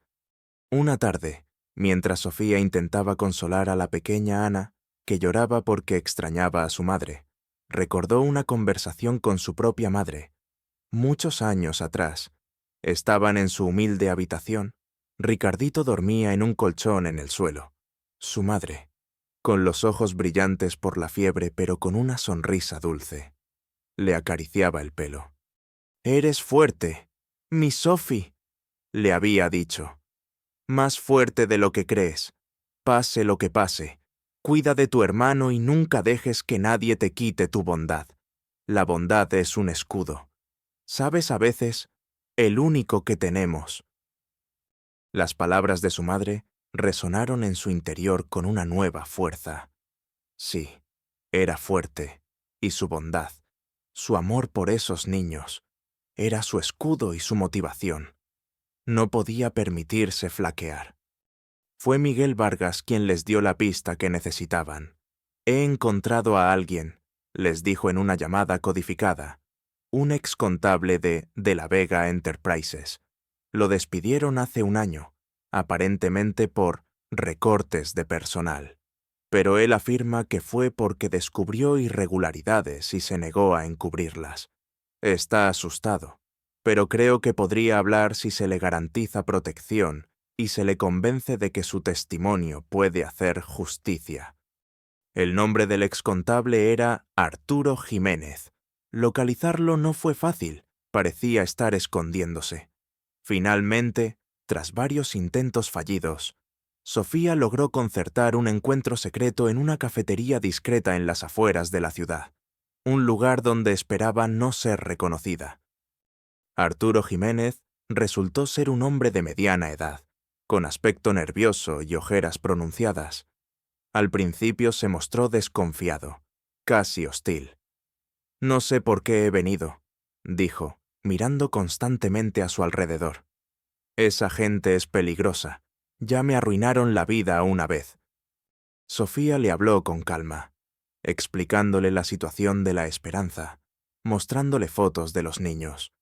Una tarde, mientras Sofía intentaba consolar a la pequeña Ana, que lloraba porque extrañaba a su madre, recordó una conversación con su propia madre. Muchos años atrás, estaban en su humilde habitación. Ricardito dormía en un colchón en el suelo. Su madre, con los ojos brillantes por la fiebre pero con una sonrisa dulce, le acariciaba el pelo. «Eres fuerte, mi Sophie», le había dicho. «Más fuerte de lo que crees. Pase lo que pase, cuida de tu hermano y nunca dejes que nadie te quite tu bondad. La bondad es un escudo. ¿Sabes a veces? El único que tenemos». Las palabras de su madre resonaron en su interior con una nueva fuerza. Sí, era fuerte, y su bondad, su amor por esos niños, era su escudo y su motivación. No podía permitirse flaquear. Fue Miguel Vargas quien les dio la pista que necesitaban. «He encontrado a alguien», les dijo en una llamada codificada, un ex contable de la Vega Enterprises. Lo despidieron hace un año, aparentemente por recortes de personal. Pero él afirma que fue porque descubrió irregularidades y se negó a encubrirlas. Está asustado, pero creo que podría hablar si se le garantiza protección y se le convence de que su testimonio puede hacer justicia. El nombre del excontable era Arturo Jiménez. Localizarlo no fue fácil, parecía estar escondiéndose. Finalmente, tras varios intentos fallidos, Sofía logró concertar un encuentro secreto en una cafetería discreta en las afueras de la ciudad, un lugar donde esperaba no ser reconocida. Arturo Jiménez resultó ser un hombre de mediana edad, con aspecto nervioso y ojeras pronunciadas. Al principio se mostró desconfiado, casi hostil. «No sé por qué he venido», dijo, mirando constantemente a su alrededor. «Esa gente es peligrosa. Ya me arruinaron la vida una vez». Sofía le habló con calma, explicándole la situación de la Esperanza, mostrándole fotos de los niños.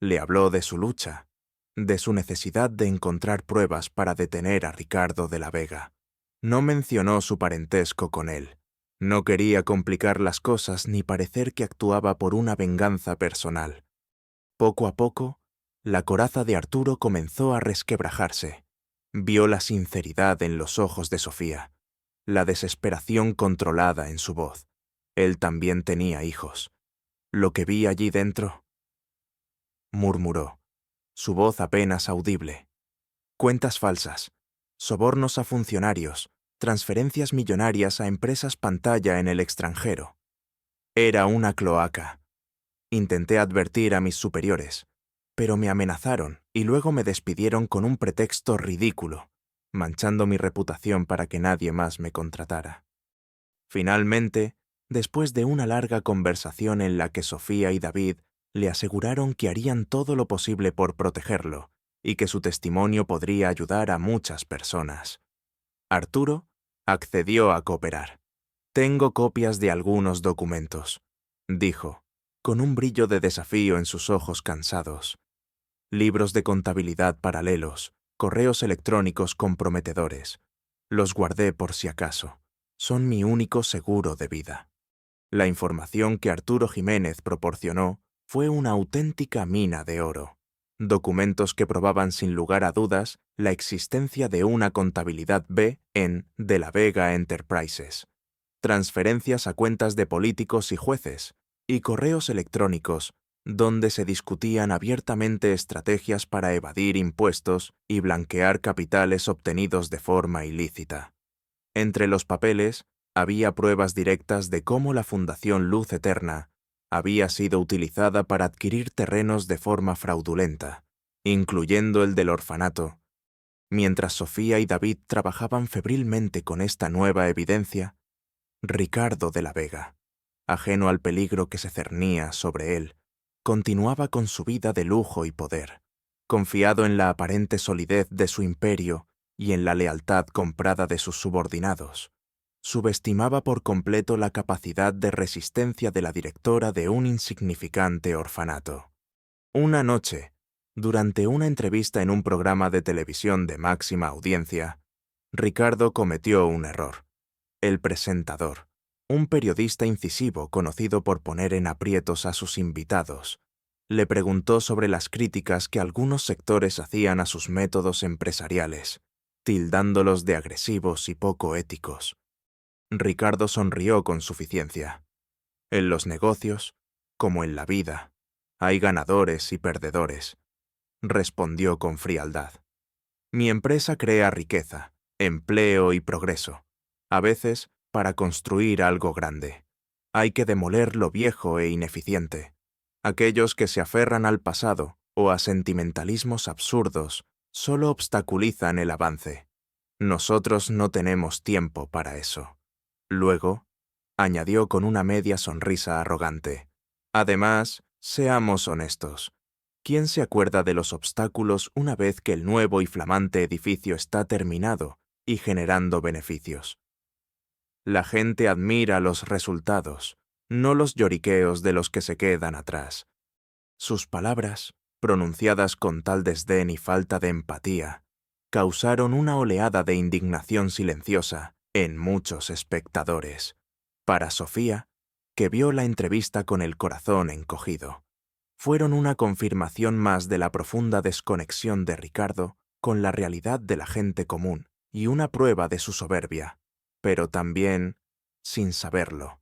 Le habló de su lucha, de su necesidad de encontrar pruebas para detener a Ricardo de la Vega. No mencionó su parentesco con él. No quería complicar las cosas ni parecer que actuaba por una venganza personal. Poco a poco, la coraza de Arturo comenzó a resquebrajarse. Vio la sinceridad en los ojos de Sofía, la desesperación controlada en su voz. Él también tenía hijos. «Lo que vi allí dentro», murmuró, su voz apenas audible. «Cuentas falsas, sobornos a funcionarios, transferencias millonarias a empresas pantalla en el extranjero. Era una cloaca. Intenté advertir a mis superiores, pero me amenazaron y luego me despidieron con un pretexto ridículo, manchando mi reputación para que nadie más me contratara». Finalmente, después de una larga conversación en la que Sofía y David le aseguraron que harían todo lo posible por protegerlo y que su testimonio podría ayudar a muchas personas, Arturo accedió a cooperar. «Tengo copias de algunos documentos», dijo, con un brillo de desafío en sus ojos cansados. «Libros de contabilidad paralelos, correos electrónicos comprometedores. Los guardé por si acaso. Son mi único seguro de vida». La información que Arturo Jiménez proporcionó fue una auténtica mina de oro. Documentos que probaban sin lugar a dudas la existencia de una contabilidad B en De la Vega Enterprises, transferencias a cuentas de políticos y jueces, y correos electrónicos donde se discutían abiertamente estrategias para evadir impuestos y blanquear capitales obtenidos de forma ilícita. Entre los papeles había pruebas directas de cómo la Fundación Luz Eterna había sido utilizada para adquirir terrenos de forma fraudulenta, incluyendo el del orfanato. Mientras Sofía y David trabajaban febrilmente con esta nueva evidencia, Ricardo de la Vega, ajeno al peligro que se cernía sobre él, continuaba con su vida de lujo y poder, confiado en la aparente solidez de su imperio y en la lealtad comprada de sus subordinados. Subestimaba por completo la capacidad de resistencia de la directora de un insignificante orfanato. Una noche, durante una entrevista en un programa de televisión de máxima audiencia, Ricardo cometió un error. El presentador, un periodista incisivo conocido por poner en aprietos a sus invitados, le preguntó sobre las críticas que algunos sectores hacían a sus métodos empresariales, tildándolos de agresivos y poco éticos. Ricardo sonrió con suficiencia. En los negocios, como en la vida, hay ganadores y perdedores, respondió con frialdad. Mi empresa crea riqueza, empleo y progreso, a veces para construir algo grande. Hay que demoler lo viejo e ineficiente. Aquellos que se aferran al pasado o a sentimentalismos absurdos solo obstaculizan el avance. Nosotros no tenemos tiempo para eso. Luego, añadió con una media sonrisa arrogante. Además, seamos honestos. ¿Quién se acuerda de los obstáculos una vez que el nuevo y flamante edificio está terminado y generando beneficios? La gente admira los resultados, no los lloriqueos de los que se quedan atrás. Sus palabras, pronunciadas con tal desdén y falta de empatía, causaron una oleada de indignación silenciosa en muchos espectadores. Para Sofía, que vio la entrevista con el corazón encogido, fueron una confirmación más de la profunda desconexión de Ricardo con la realidad de la gente común y una prueba de su soberbia. Pero también, sin saberlo,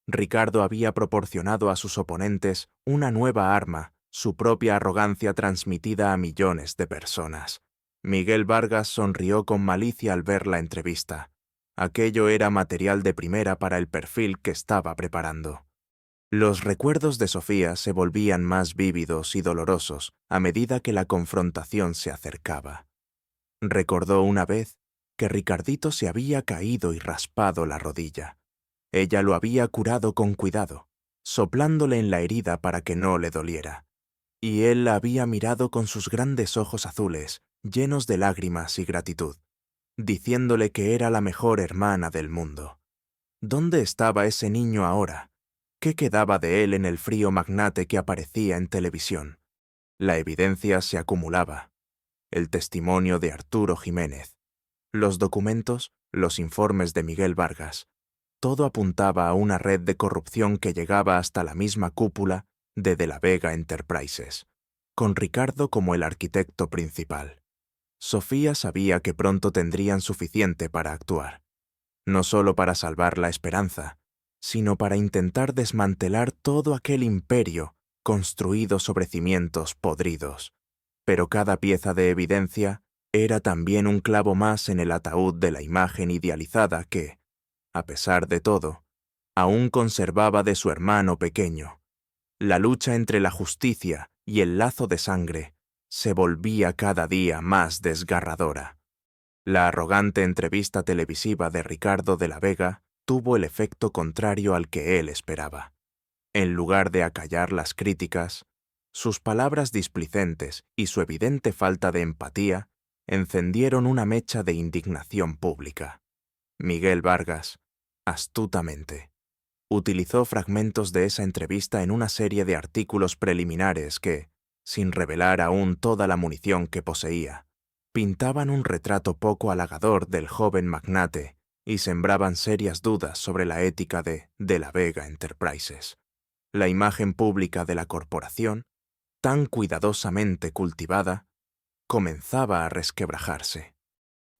Ricardo había proporcionado a sus oponentes una nueva arma, su propia arrogancia transmitida a millones de personas. Miguel Vargas sonrió con malicia al ver la entrevista. Aquello era material de primera para el perfil que estaba preparando. Los recuerdos de Sofía se volvían más vívidos y dolorosos a medida que la confrontación se acercaba. Recordó una vez que Ricardito se había caído y raspado la rodilla. Ella lo había curado con cuidado, soplándole en la herida para que no le doliera. Y él la había mirado con sus grandes ojos azules, llenos de lágrimas y gratitud, diciéndole que era la mejor hermana del mundo. ¿Dónde estaba ese niño ahora? ¿Qué quedaba de él en el frío magnate que aparecía en televisión? La evidencia se acumulaba. El testimonio de Arturo Jiménez, los documentos, los informes de Miguel Vargas. Todo apuntaba a una red de corrupción que llegaba hasta la misma cúpula de la Vega Enterprises, con Ricardo como el arquitecto principal. Sofía sabía que pronto tendrían suficiente para actuar, no solo para salvar la esperanza, sino para intentar desmantelar todo aquel imperio construido sobre cimientos podridos. Pero cada pieza de evidencia era también un clavo más en el ataúd de la imagen idealizada que, a pesar de todo, aún conservaba de su hermano pequeño. La lucha entre la justicia y el lazo de sangre se volvía cada día más desgarradora. La arrogante entrevista televisiva de Ricardo de la Vega tuvo el efecto contrario al que él esperaba. En lugar de acallar las críticas, sus palabras displicentes y su evidente falta de empatía encendieron una mecha de indignación pública. Miguel Vargas, astutamente, utilizó fragmentos de esa entrevista en una serie de artículos preliminares que, sin revelar aún toda la munición que poseía, pintaban un retrato poco halagador del joven magnate y sembraban serias dudas sobre la ética de la Vega Enterprises. La imagen pública de la corporación, tan cuidadosamente cultivada, comenzaba a resquebrajarse.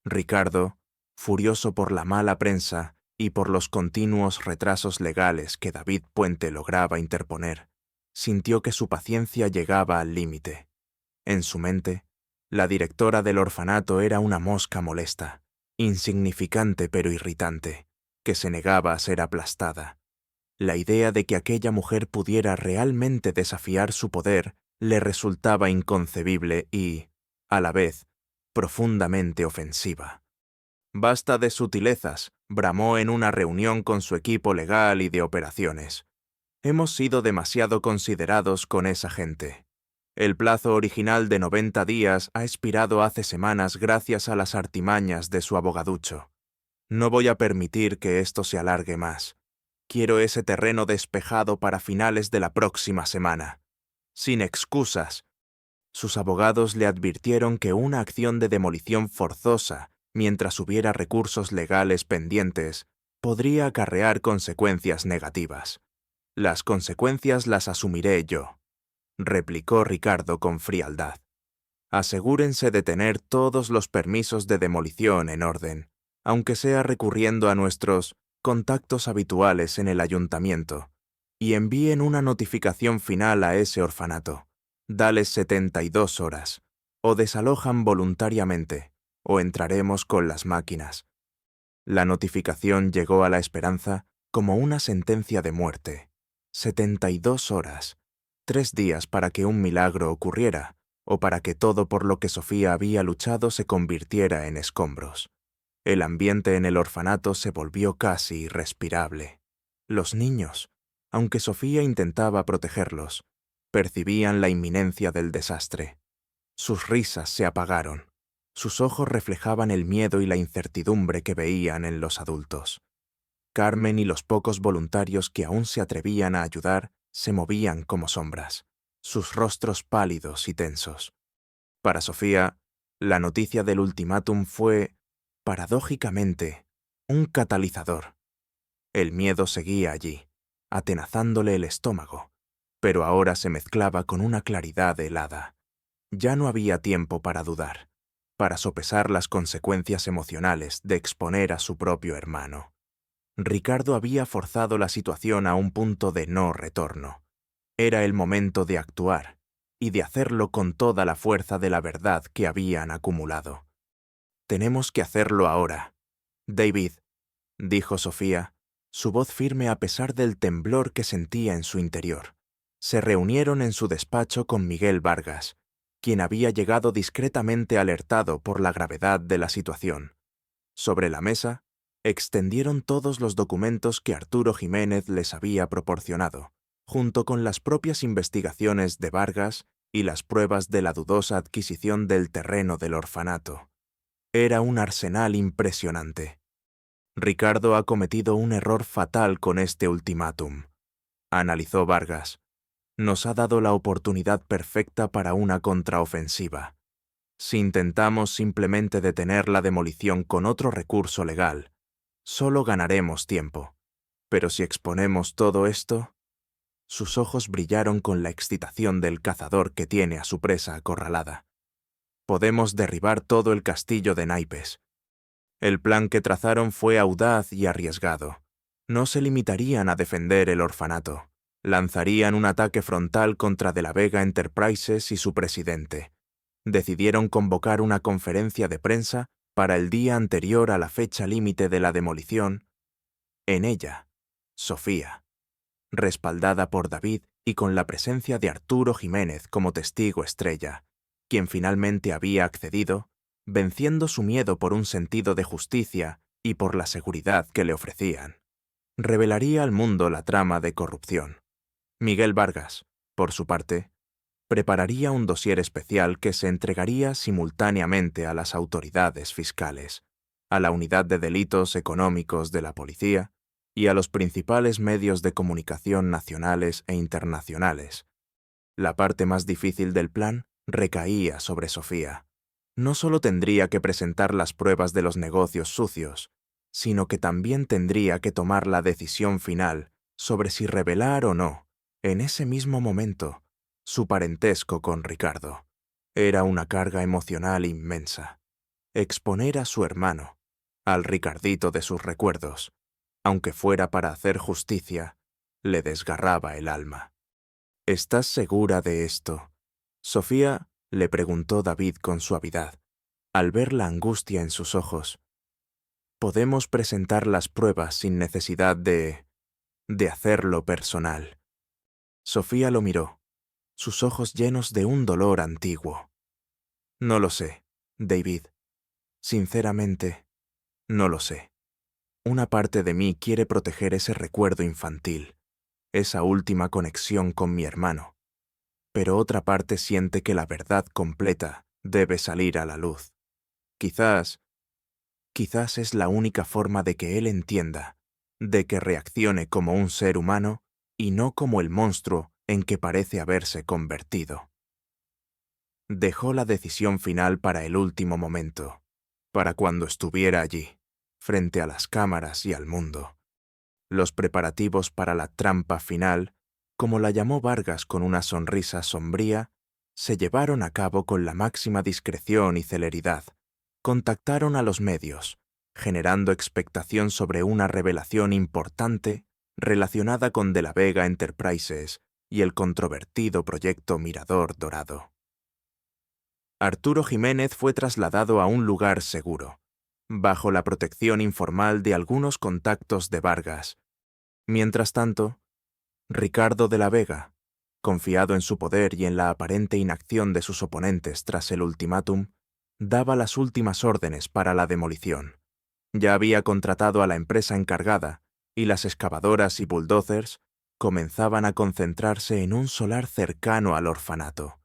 Ricardo, furioso por la mala prensa y por los continuos retrasos legales que David Puente lograba interponer, sintió que su paciencia llegaba al límite. En su mente, la directora del orfanato era una mosca molesta, insignificante pero irritante, que se negaba a ser aplastada. La idea de que aquella mujer pudiera realmente desafiar su poder le resultaba inconcebible y, a la vez, profundamente ofensiva. «Basta de sutilezas», bramó en una reunión con su equipo legal y de operaciones. «Hemos sido demasiado considerados con esa gente. El plazo original de 90 días ha expirado hace semanas gracias a las artimañas de su abogaducho. No voy a permitir que esto se alargue más. Quiero ese terreno despejado para finales de la próxima semana. sin excusas. Sus abogados le advirtieron que una acción de demolición forzosa, mientras hubiera recursos legales pendientes, podría acarrear consecuencias negativas. Las consecuencias las asumiré yo, replicó Ricardo con frialdad. Asegúrense de tener todos los permisos de demolición en orden, aunque sea recurriendo a nuestros contactos habituales en el ayuntamiento, y envíen una notificación final a ese orfanato. Dales 72 horas, o desalojan voluntariamente, o entraremos con las máquinas. La notificación llegó a La Esperanza como una sentencia de muerte. 72 horas, 3 días para que un milagro ocurriera, o para que todo por lo que Sofía había luchado se convirtiera en escombros. El ambiente en el orfanato se volvió casi irrespirable. Los niños, aunque Sofía intentaba protegerlos, percibían la inminencia del desastre. Sus risas se apagaron. Sus ojos reflejaban el miedo y la incertidumbre que veían en los adultos. Carmen y los pocos voluntarios que aún se atrevían a ayudar se movían como sombras, sus rostros pálidos y tensos. Para Sofía, la noticia del ultimátum fue, paradójicamente, un catalizador. El miedo seguía allí, atenazándole el estómago, pero ahora se mezclaba con una claridad helada. Ya no había tiempo para dudar, para sopesar las consecuencias emocionales de exponer a su propio hermano. Ricardo había forzado la situación a un punto de no retorno. Era el momento de actuar, y de hacerlo con toda la fuerza de la verdad que habían acumulado. Tenemos que hacerlo ahora. David, dijo Sofía, su voz firme a pesar del temblor que sentía en su interior. Se reunieron en su despacho con Miguel Vargas, quien había llegado discretamente alertado por la gravedad de la situación. Sobre la mesa, extendieron todos los documentos que Arturo Jiménez les había proporcionado, junto con las propias investigaciones de Vargas y las pruebas de la dudosa adquisición del terreno del orfanato. Era un arsenal impresionante. Ricardo ha cometido un error fatal con este ultimátum, analizó Vargas. Nos ha dado la oportunidad perfecta para una contraofensiva. Si intentamos simplemente detener la demolición con otro recurso legal, solo ganaremos tiempo. Pero si exponemos todo esto... Sus ojos brillaron con la excitación del cazador que tiene a su presa acorralada. Podemos derribar todo el castillo de naipes. El plan que trazaron fue audaz y arriesgado. No se limitarían a defender el orfanato. Lanzarían un ataque frontal contra De la Vega Enterprises y su presidente. Decidieron convocar una conferencia de prensa para el día anterior a la fecha límite de la demolición. En ella, Sofía, respaldada por David y con la presencia de Arturo Jiménez como testigo estrella, quien finalmente había accedido, venciendo su miedo por un sentido de justicia y por la seguridad que le ofrecían. Revelaría al mundo la trama de corrupción. Miguel Vargas, por su parte, prepararía un dossier especial que se entregaría simultáneamente a las autoridades fiscales, a la Unidad de Delitos Económicos de la Policía y a los principales medios de comunicación nacionales e internacionales. La parte más difícil del plan recaía sobre Sofía. No solo tendría que presentar las pruebas de los negocios sucios, sino que también tendría que tomar la decisión final sobre si revelar o no, en ese mismo momento, su parentesco con Ricardo. Era una carga emocional inmensa. Exponer a su hermano, al Ricardito de sus recuerdos, aunque fuera para hacer justicia, le desgarraba el alma. ¿Estás segura de esto? Sofía, le preguntó David con suavidad, al ver la angustia en sus ojos. Podemos presentar las pruebas sin necesidad de hacerlo personal. Sofía lo miró, sus ojos llenos de un dolor antiguo. No lo sé, David. Sinceramente, no lo sé. Una parte de mí quiere proteger ese recuerdo infantil, esa última conexión con mi hermano, pero otra parte siente que la verdad completa debe salir a la luz. Quizás es la única forma de que él entienda, de que reaccione como un ser humano y no como el monstruo en que parece haberse convertido. Dejó la decisión final para el último momento, para cuando estuviera allí, frente a las cámaras y al mundo. Los preparativos para la trampa final, como la llamó Vargas con una sonrisa sombría, se llevaron a cabo con la máxima discreción y celeridad. Contactaron a los medios, generando expectación sobre una revelación importante relacionada con De la Vega Enterprises y el controvertido proyecto Mirador Dorado. Arturo Jiménez fue trasladado a un lugar seguro, bajo la protección informal de algunos contactos de Vargas. Mientras tanto, Ricardo de la Vega, confiado en su poder y en la aparente inacción de sus oponentes tras el ultimátum, daba las últimas órdenes para la demolición. Ya había contratado a la empresa encargada y las excavadoras y bulldozers comenzaban a concentrarse en un solar cercano al orfanato,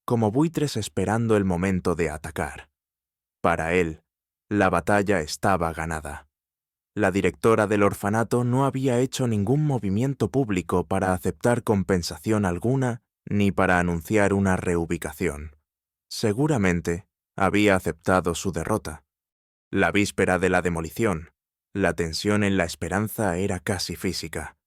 como buitres esperando el momento de atacar. Para él, la batalla estaba ganada. La directora del orfanato no había hecho ningún movimiento público para aceptar compensación alguna ni para anunciar una reubicación. Seguramente había aceptado su derrota. La víspera de la demolición, la tensión en La Esperanza era casi física.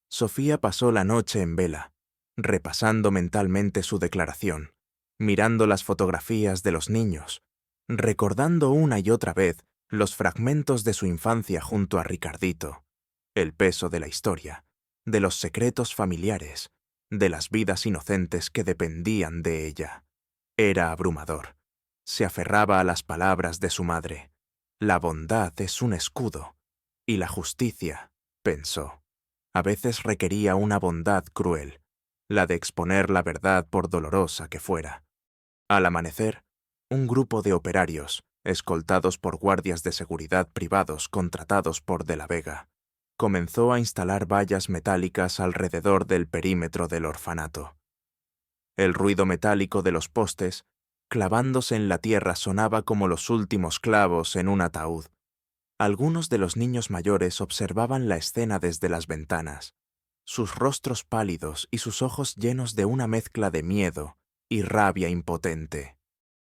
Sofía pasó la noche en vela, repasando mentalmente su declaración, mirando las fotografías de los niños, recordando una y otra vez los fragmentos de su infancia junto a Ricardito, el peso de la historia, de los secretos familiares, de las vidas inocentes que dependían de ella. Era abrumador. Se aferraba a las palabras de su madre. La bondad es un escudo, y la justicia, pensó, a veces requería una bondad cruel, la de exponer la verdad por dolorosa que fuera. Al amanecer, un grupo de operarios, escoltados por guardias de seguridad privados contratados por De la Vega, comenzó a instalar vallas metálicas alrededor del perímetro del orfanato. El ruido metálico de los postes, clavándose en la tierra, sonaba como los últimos clavos en un ataúd. Algunos de los niños mayores observaban la escena desde las ventanas, sus rostros pálidos y sus ojos llenos de una mezcla de miedo y rabia impotente.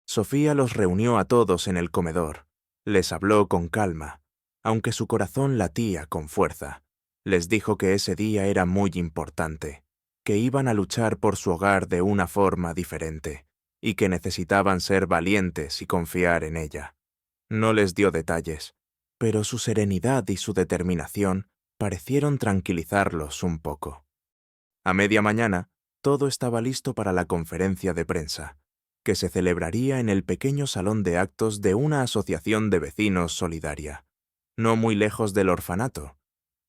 Sofía los reunió a todos en el comedor. Les habló con calma, aunque su corazón latía con fuerza. Les dijo que ese día era muy importante, que iban a luchar por su hogar de una forma diferente, y que necesitaban ser valientes y confiar en ella. No les dio detalles, pero su serenidad y su determinación parecieron tranquilizarlos un poco. A media mañana, todo estaba listo para la conferencia de prensa, que se celebraría en el pequeño salón de actos de una asociación de vecinos solidaria, no muy lejos del orfanato.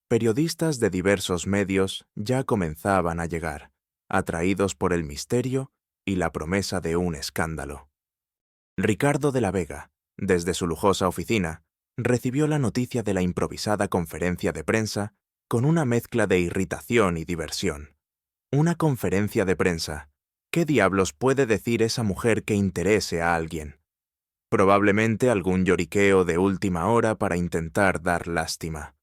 Periodistas de diversos medios ya comenzaban a llegar, atraídos por el misterio y la promesa de un escándalo. Ricardo de la Vega, desde su lujosa oficina, recibió la noticia de la improvisada conferencia de prensa con una mezcla de irritación y diversión. Una conferencia de prensa. ¿Qué diablos puede decir esa mujer que interese a alguien? Probablemente algún lloriqueo de última hora para intentar dar lástima.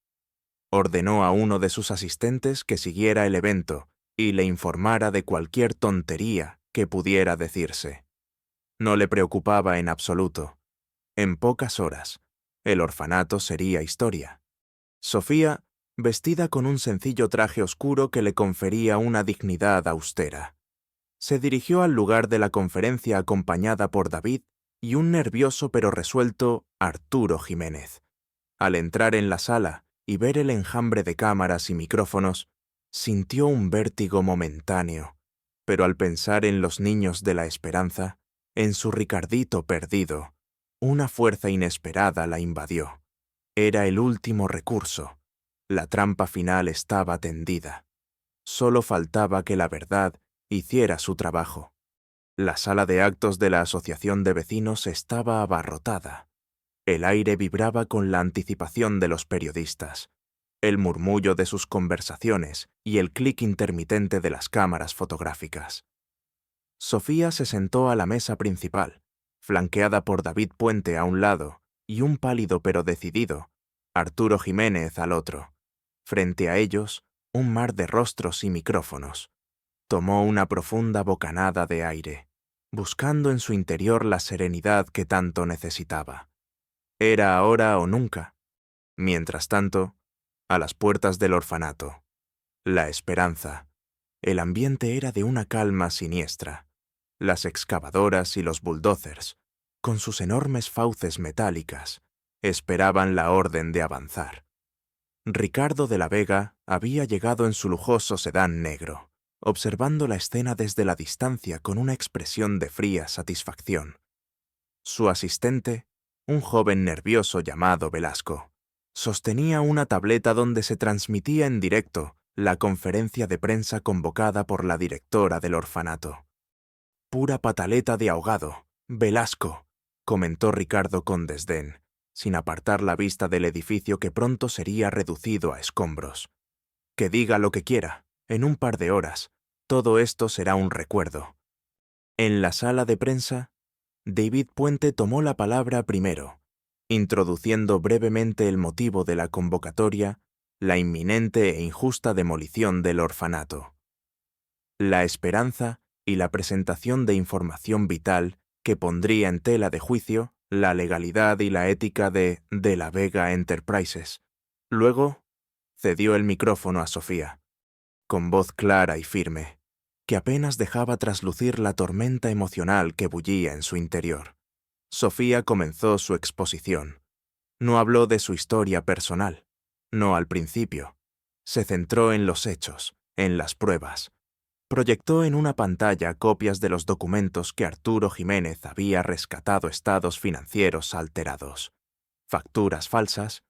Ordenó a uno de sus asistentes que siguiera el evento y le informara de cualquier tontería que pudiera decirse. No le preocupaba en absoluto. En pocas horas, el orfanato sería historia. Sofía, vestida con un sencillo traje oscuro que le confería una dignidad austera, se dirigió al lugar de la conferencia acompañada por David y un nervioso pero resuelto Arturo Jiménez. Al entrar en la sala y ver el enjambre de cámaras y micrófonos, sintió un vértigo momentáneo, pero al pensar en los niños de La Esperanza, en su Ricardito perdido, una fuerza inesperada la invadió. Era el último recurso. La trampa final estaba tendida. Solo faltaba que la verdad hiciera su trabajo. La sala de actos de la asociación de vecinos estaba abarrotada. El aire vibraba con la anticipación de los periodistas, el murmullo de sus conversaciones y el clic intermitente de las cámaras fotográficas. Sofía se sentó a la mesa principal, flanqueada por David Puente a un lado y un pálido pero decidido Arturo Jiménez al otro. Frente a ellos, un mar de rostros y micrófonos. Tomó una profunda bocanada de aire, buscando en su interior la serenidad que tanto necesitaba. Era ahora o nunca. Mientras tanto, a las puertas del orfanato, la esperanza. El ambiente era de una calma siniestra. Las excavadoras y los bulldozers, con sus enormes fauces metálicas, esperaban la orden de avanzar. Ricardo de la Vega había llegado en su lujoso sedán negro, observando la escena desde la distancia con una expresión de fría satisfacción. Su asistente, un joven nervioso llamado Velasco, sostenía una tableta donde se transmitía en directo la conferencia de prensa convocada por la directora del orfanato. «Pura pataleta de ahogado, Velasco», comentó Ricardo con desdén, sin apartar la vista del edificio que pronto sería reducido a escombros. «Que diga lo que quiera, en un par de horas, todo esto será un recuerdo». En la sala de prensa, David Puente tomó la palabra primero, introduciendo brevemente el motivo de la convocatoria, la inminente e injusta demolición del orfanato. La esperanza y la presentación de información vital que pondría en tela de juicio la legalidad y la ética de la Vega Enterprises. Luego, cedió el micrófono a Sofía, con voz clara y firme, que apenas dejaba traslucir la tormenta emocional que bullía en su interior. Sofía comenzó su exposición. No habló de su historia personal, no al principio. Se centró en los hechos, en las pruebas. Proyectó en una pantalla copias de los documentos que Arturo Jiménez había rescatado estados financieros alterados, facturas falsas,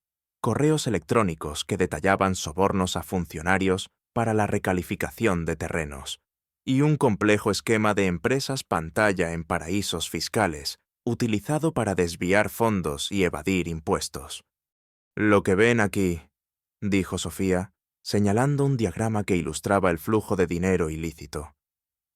correos electrónicos que detallaban sobornos a funcionarios para la recalificación de terrenos, y un complejo esquema de empresas pantalla en paraísos fiscales, utilizado para desviar fondos y evadir impuestos. «Lo que ven aquí», dijo Sofía, señalando un diagrama que ilustraba el flujo de dinero ilícito,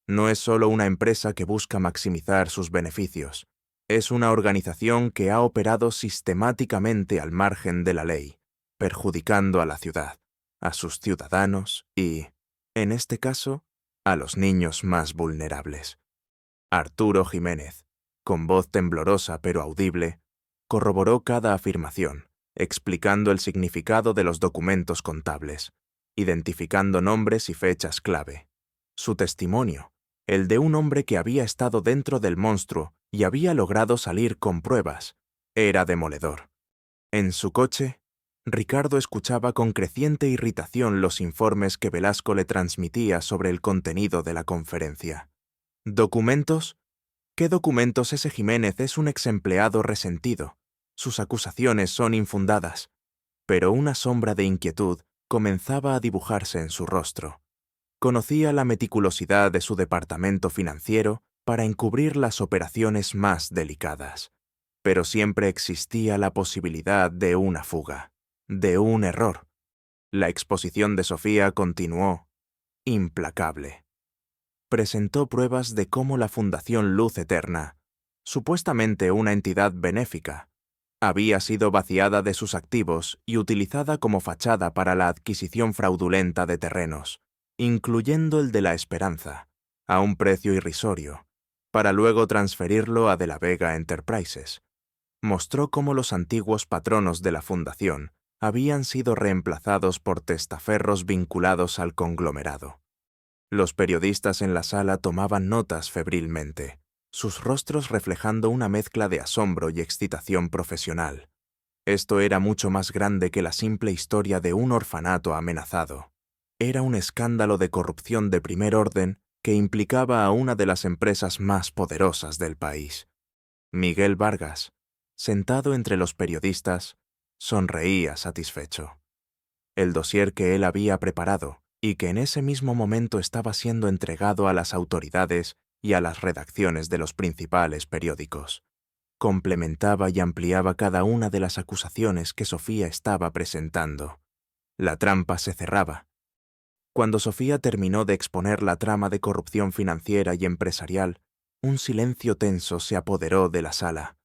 «no es solo una empresa que busca maximizar sus beneficios, es una organización que ha operado sistemáticamente al margen de la ley, perjudicando a la ciudad, a sus ciudadanos y, en este caso, a los niños más vulnerables». Arturo Jiménez, con voz temblorosa pero audible, corroboró cada afirmación, explicando el significado de los documentos contables, identificando nombres y fechas clave. Su testimonio, el de un hombre que había estado dentro del monstruo y había logrado salir con pruebas, era demoledor. En su coche, Ricardo escuchaba con creciente irritación los informes que Velasco le transmitía sobre el contenido de la conferencia. ¿Documentos? ¿Qué documentos? Ese Jiménez es un exempleado resentido. Sus acusaciones son infundadas. Pero una sombra de inquietud comenzaba a dibujarse en su rostro. Conocía la meticulosidad de su departamento financiero para encubrir las operaciones más delicadas. Pero siempre existía la posibilidad de una fuga, de un error. La exposición de Sofía continuó, implacable. Presentó pruebas de cómo la Fundación Luz Eterna, supuestamente una entidad benéfica, había sido vaciada de sus activos y utilizada como fachada para la adquisición fraudulenta de terrenos, incluyendo el de la Esperanza, a un precio irrisorio, para luego transferirlo a De la Vega Enterprises. Mostró cómo los antiguos patronos de la fundación habían sido reemplazados por testaferros vinculados al conglomerado. Los periodistas en la sala tomaban notas febrilmente, sus rostros reflejando una mezcla de asombro y excitación profesional. Esto era mucho más grande que la simple historia de un orfanato amenazado. Era un escándalo de corrupción de primer orden que implicaba a una de las empresas más poderosas del país. Miguel Vargas, sentado entre los periodistas, sonreía satisfecho. El dossier que él había preparado y que en ese mismo momento estaba siendo entregado a las autoridades y a las redacciones de los principales periódicos. Complementaba y ampliaba cada una de las acusaciones que Sofía estaba presentando. La trampa se cerraba. Cuando Sofía terminó de exponer la trama de corrupción financiera y empresarial, un silencio tenso se apoderó de la sala.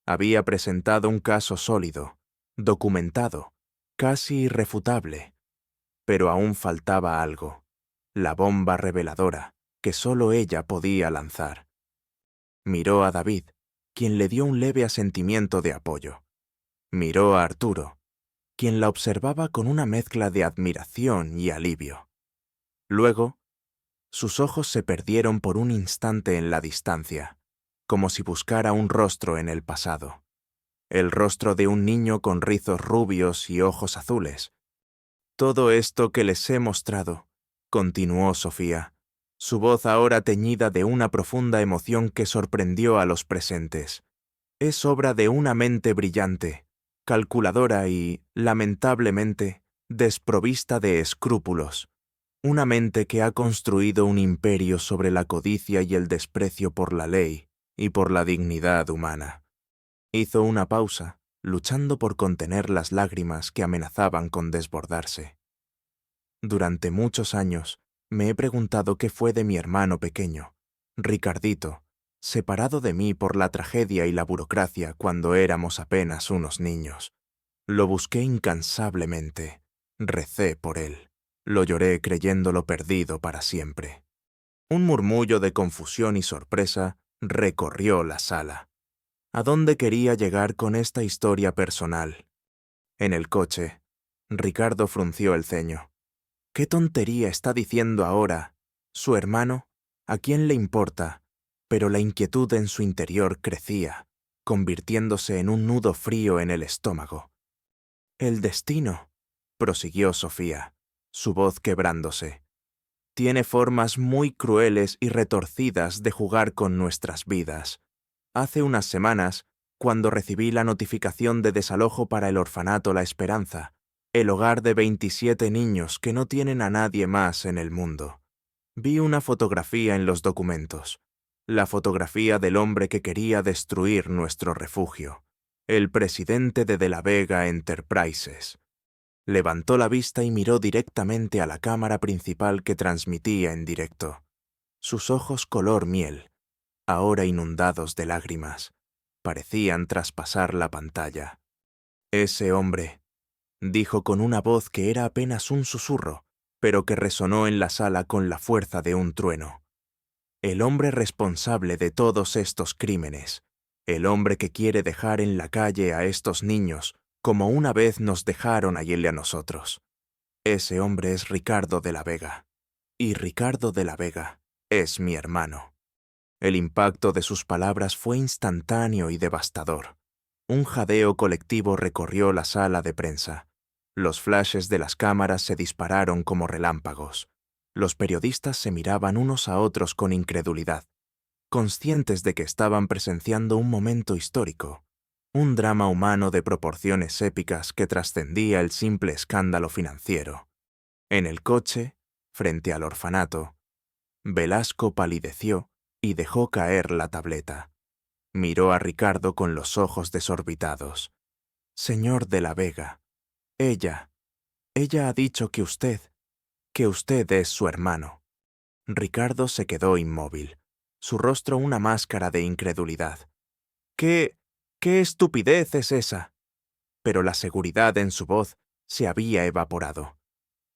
Había presentado un caso sólido, documentado, casi irrefutable. Pero aún faltaba algo. la bomba reveladora que solo ella podía lanzar. Miró a David, quien le dio un leve asentimiento de apoyo. Miró a Arturo, quien la observaba con una mezcla de admiración y alivio. Luego, sus ojos se perdieron por un instante en la distancia, como si buscara un rostro en el pasado. El rostro de un niño con rizos rubios y ojos azules. Todo esto que les he mostrado, continuó Sofía, su voz ahora teñida de una profunda emoción que sorprendió a los presentes. Es obra de una mente brillante, calculadora y, lamentablemente, desprovista de escrúpulos. Una mente que ha construido un imperio sobre la codicia y el desprecio por la ley y por la dignidad humana. Hizo una pausa, luchando por contener las lágrimas que amenazaban con desbordarse. Durante muchos años me he preguntado qué fue de mi hermano pequeño, Ricardito, separado de mí por la tragedia y la burocracia cuando éramos apenas unos niños. Lo busqué incansablemente, recé por él, lo lloré creyéndolo perdido para siempre. Un murmullo de confusión y sorpresa recorrió la sala. ¿A dónde quería llegar con esta historia personal? En el coche, Ricardo frunció el ceño. ¿Qué tontería está diciendo ahora? Su hermano, ¿a quién le importa? Pero la inquietud en su interior crecía, convirtiéndose en un nudo frío en el estómago. El destino, prosiguió Sofía, su voz quebrándose, tiene formas muy crueles y retorcidas de jugar con nuestras vidas. Hace unas semanas, cuando recibí la notificación de desalojo para el orfanato La Esperanza, el hogar de 27 niños que no tienen a nadie más en el mundo, vi una fotografía en los documentos, la fotografía del hombre que quería destruir nuestro refugio, el presidente de la Vega Enterprises. Levantó la vista y miró directamente a la cámara principal que transmitía en directo. Sus ojos color miel, ahora inundados de lágrimas, parecían traspasar la pantalla. Ese hombre, dijo con una voz que era apenas un susurro, pero que resonó en la sala con la fuerza de un trueno. El hombre responsable de todos estos crímenes, el hombre que quiere dejar en la calle a estos niños como una vez nos dejaron ayer a nosotros. Ese hombre es Ricardo de la Vega, y Ricardo de la Vega es mi hermano. El impacto de sus palabras fue instantáneo y devastador. Un jadeo colectivo recorrió la sala de prensa. Los flashes de las cámaras se dispararon como relámpagos. Los periodistas se miraban unos a otros con incredulidad, conscientes de que estaban presenciando un momento histórico, un drama humano de proporciones épicas que trascendía el simple escándalo financiero. En el coche, frente al orfanato, Velasco palideció y dejó caer la tableta. Miró a Ricardo con los ojos desorbitados. Señor de la Vega, ella ha dicho que usted es su hermano. Ricardo se quedó inmóvil, su rostro una máscara de incredulidad. ¿Qué estupidez es esa? Pero la seguridad en su voz se había evaporado.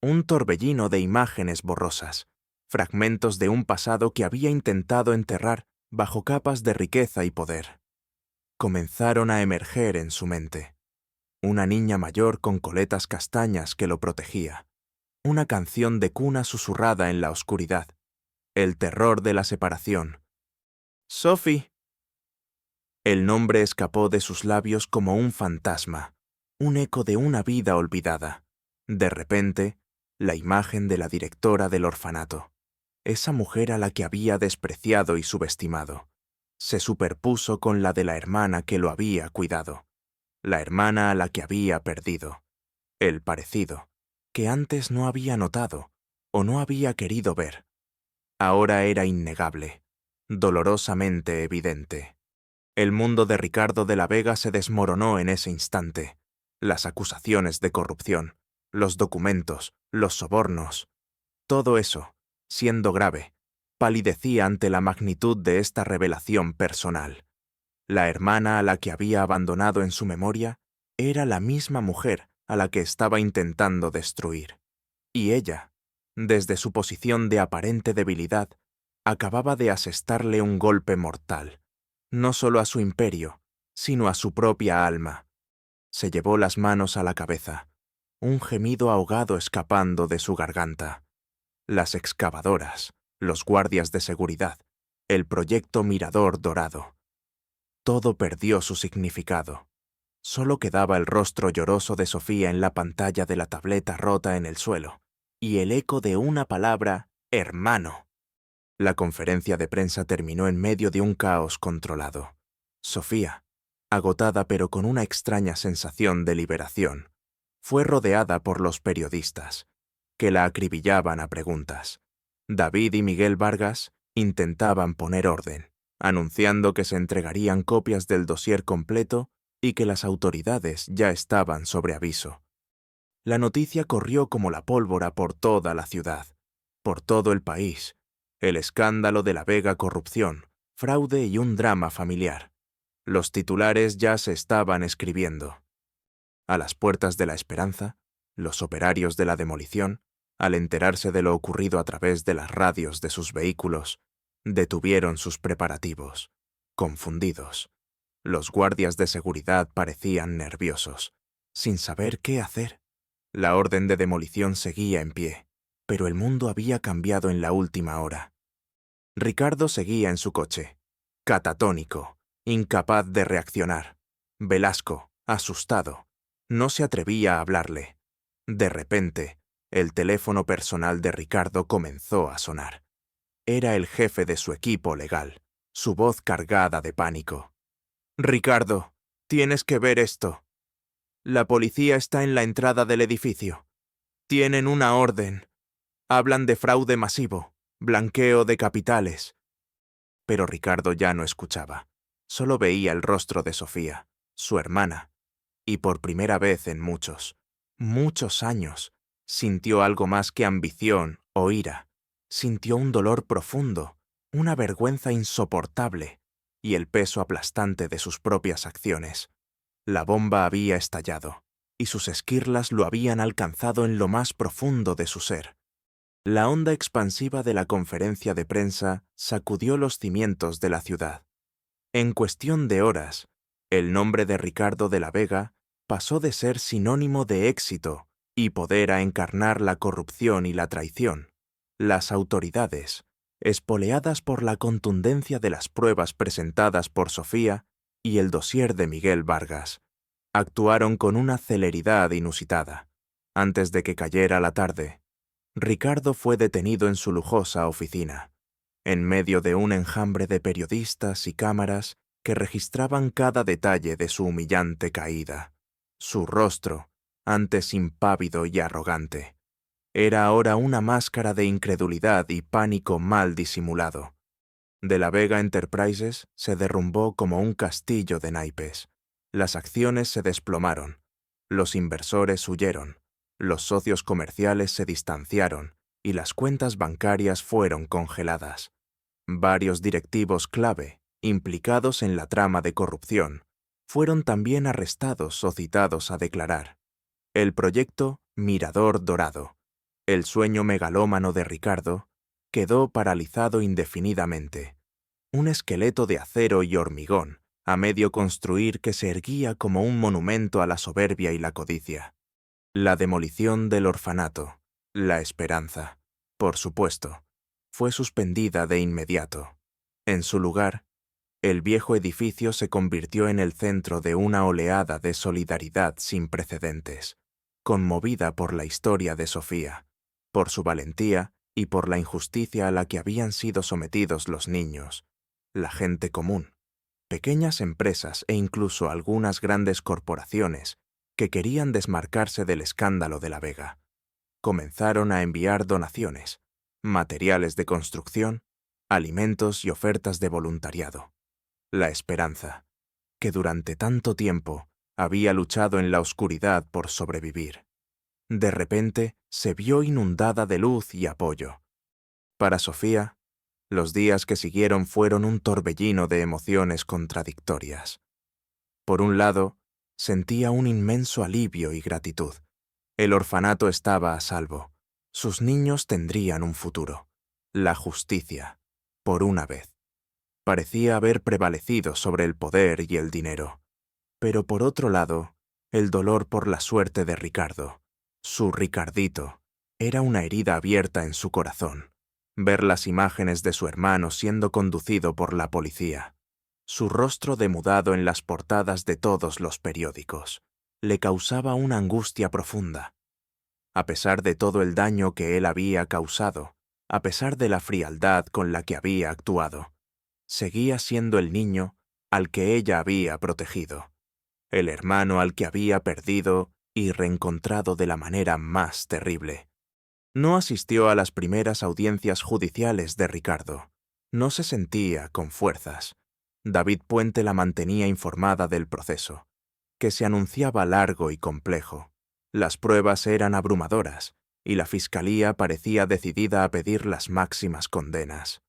Un torbellino de imágenes borrosas, fragmentos de un pasado que había intentado enterrar bajo capas de riqueza y poder. Comenzaron a emerger en su mente. Una niña mayor con coletas castañas que lo protegía. Una canción de cuna susurrada en la oscuridad. El terror de la separación. «Sophie». El nombre escapó de sus labios como un fantasma, un eco de una vida olvidada. De repente, la imagen de la directora del orfanato, esa mujer a la que había despreciado y subestimado, se superpuso con la de la hermana que lo había cuidado, la hermana a la que había perdido, el parecido, que antes no había notado o no había querido ver. Ahora era innegable, dolorosamente evidente. El mundo de Ricardo de la Vega se desmoronó en ese instante. Las acusaciones de corrupción, los documentos, los sobornos, todo eso, siendo grave, palidecía ante la magnitud de esta revelación personal. La hermana a la que había abandonado en su memoria era la misma mujer a la que estaba intentando destruir. Y ella, Desde su posición de aparente debilidad, acababa de asestarle un golpe mortal, no solo a su imperio, sino a su propia alma. Se llevó las manos a la cabeza, un gemido ahogado escapando de su garganta. Las excavadoras, los guardias de seguridad, el proyecto Mirador Dorado. Todo perdió su significado. Solo quedaba el rostro lloroso de Sofía en la pantalla de la tableta rota en el suelo, y el eco de una palabra: hermano. La conferencia de prensa terminó en medio de un caos controlado. Sofía, agotada pero con una extraña sensación de liberación, fue rodeada por los periodistas, que la acribillaban a preguntas. David y Miguel Vargas intentaban poner orden, anunciando que se entregarían copias del dossier completo y que las autoridades ya estaban sobre aviso. La noticia corrió como la pólvora por toda la ciudad, por todo el país. El escándalo de la Vega: corrupción, fraude y un drama familiar. Los titulares ya se estaban escribiendo. A las puertas de la esperanza, los operarios de la demolición, al enterarse de lo ocurrido a través de las radios de sus vehículos, detuvieron sus preparativos, confundidos. Los guardias de seguridad parecían nerviosos, sin saber qué hacer. La orden de demolición seguía en pie, pero el mundo había cambiado en la última hora. Ricardo seguía en su coche, catatónico, incapaz de reaccionar. Velasco, asustado, no se atrevía a hablarle. De repente, el teléfono personal de Ricardo comenzó a sonar. Era el jefe de su equipo legal, su voz cargada de pánico. «Ricardo, tienes que ver esto. La policía está en la entrada del edificio. Tienen una orden. Hablan de fraude masivo, blanqueo de capitales». Pero Ricardo ya no escuchaba. Solo veía el rostro de Sofía, su hermana, y por primera vez en muchos años, sintió algo más que ambición o ira. Sintió un dolor profundo, una vergüenza insoportable y el peso aplastante de sus propias acciones. La bomba había estallado, y sus esquirlas lo habían alcanzado en lo más profundo de su ser. La onda expansiva de la conferencia de prensa sacudió los cimientos de la ciudad. En cuestión de horas, el nombre de Ricardo de la Vega pasó de ser sinónimo de éxito y poder a encarnar la corrupción y la traición. Las autoridades, espoleadas por la contundencia de las pruebas presentadas por Sofía y el dossier de Miguel Vargas, actuaron con una celeridad inusitada. Antes de que cayera la tarde, Ricardo fue detenido en su lujosa oficina, en medio de un enjambre de periodistas y cámaras que registraban cada detalle de su humillante caída. Su rostro, antes impávido y arrogante, era ahora una máscara de incredulidad y pánico mal disimulado. De la Vega Enterprises se derrumbó como un castillo de naipes. Las acciones se desplomaron, los inversores huyeron, los socios comerciales se distanciaron y las cuentas bancarias fueron congeladas. Varios directivos clave, implicados en la trama de corrupción, fueron también arrestados o citados a declarar. El proyecto Mirador Dorado, el sueño megalómano de Ricardo, quedó paralizado indefinidamente. Un esqueleto de acero y hormigón, a medio construir, que se erguía como un monumento a la soberbia y la codicia. La demolición del orfanato, la esperanza, por supuesto, fue suspendida de inmediato. En su lugar, el viejo edificio se convirtió en el centro de una oleada de solidaridad sin precedentes, conmovida por la historia de Sofía, por su valentía y por la injusticia a la que habían sido sometidos los niños, la gente común, pequeñas empresas e incluso algunas grandes corporaciones que querían desmarcarse del escándalo de la Vega. Comenzaron a enviar donaciones, materiales de construcción, alimentos y ofertas de voluntariado. La esperanza, que durante tanto tiempo había luchado en la oscuridad por sobrevivir, de repente se vio inundada de luz y apoyo. Para Sofía, los días que siguieron fueron un torbellino de emociones contradictorias. Por un lado, sentía un inmenso alivio y gratitud. El orfanato estaba a salvo. Sus niños tendrían un futuro. La justicia, por una vez, parecía haber prevalecido sobre el poder y el dinero. Pero por otro lado, el dolor por la suerte de Ricardo, su Ricardito, era una herida abierta en su corazón. Ver las imágenes de su hermano siendo conducido por la policía, su rostro demudado en las portadas de todos los periódicos, le causaba una angustia profunda. A pesar de todo el daño que él había causado, a pesar de la frialdad con la que había actuado, seguía siendo el niño al que ella había protegido, el hermano al que había perdido y reencontrado de la manera más terrible. No asistió a las primeras audiencias judiciales de Ricardo. No se sentía con fuerzas. David Puente la mantenía informada del proceso, que se anunciaba largo y complejo. Las pruebas eran abrumadoras, y la fiscalía parecía decidida a pedir las máximas condenas.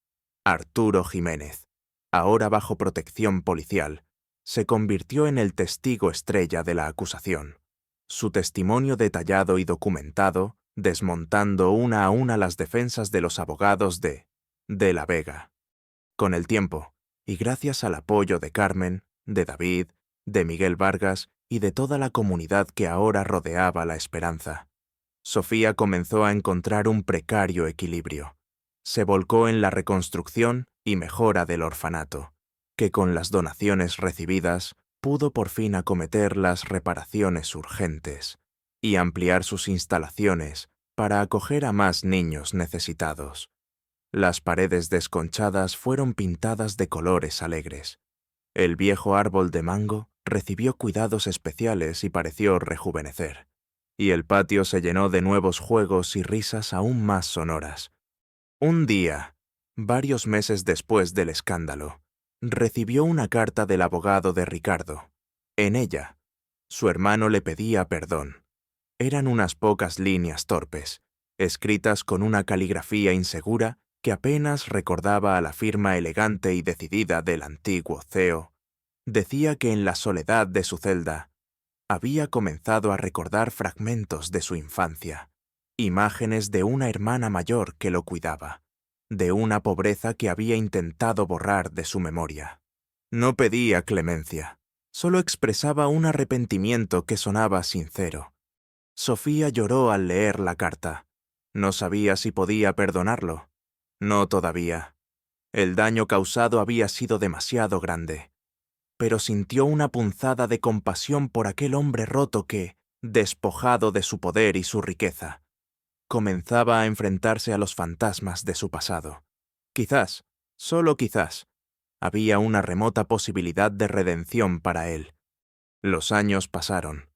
Arturo Jiménez, ahora bajo protección policial, se convirtió en el testigo estrella de la acusación. Su testimonio detallado y documentado, desmontando una a una las defensas de los abogados de la Vega. Con el tiempo, y gracias al apoyo de Carmen, de David, de Miguel Vargas y de toda la comunidad que ahora rodeaba La Esperanza, Sofía comenzó a encontrar un precario equilibrio. Se volcó en la reconstrucción y mejora del orfanato, que con las donaciones recibidas pudo por fin acometer las reparaciones urgentes y ampliar sus instalaciones para acoger a más niños necesitados. Las paredes desconchadas fueron pintadas de colores alegres. El viejo árbol de mango recibió cuidados especiales y pareció rejuvenecer, y el patio se llenó de nuevos juegos y risas aún más sonoras. Un día, varios meses después del escándalo, recibió una carta del abogado de Ricardo. En ella, su hermano le pedía perdón. Eran unas pocas líneas torpes, escritas con una caligrafía insegura que apenas recordaba a la firma elegante y decidida del antiguo CEO. Decía que en la soledad de su celda había comenzado a recordar fragmentos de su infancia, imágenes de una hermana mayor que lo cuidaba, de una pobreza que había intentado borrar de su memoria. No pedía clemencia, solo expresaba un arrepentimiento que sonaba sincero. Sofía lloró al leer la carta. No sabía si podía perdonarlo. No todavía. El daño causado había sido demasiado grande. Pero sintió una punzada de compasión por aquel hombre roto que, despojado de su poder y su riqueza, comenzaba a enfrentarse a los fantasmas de su pasado. Quizás, solo quizás, había una remota posibilidad de redención para él. Los años pasaron.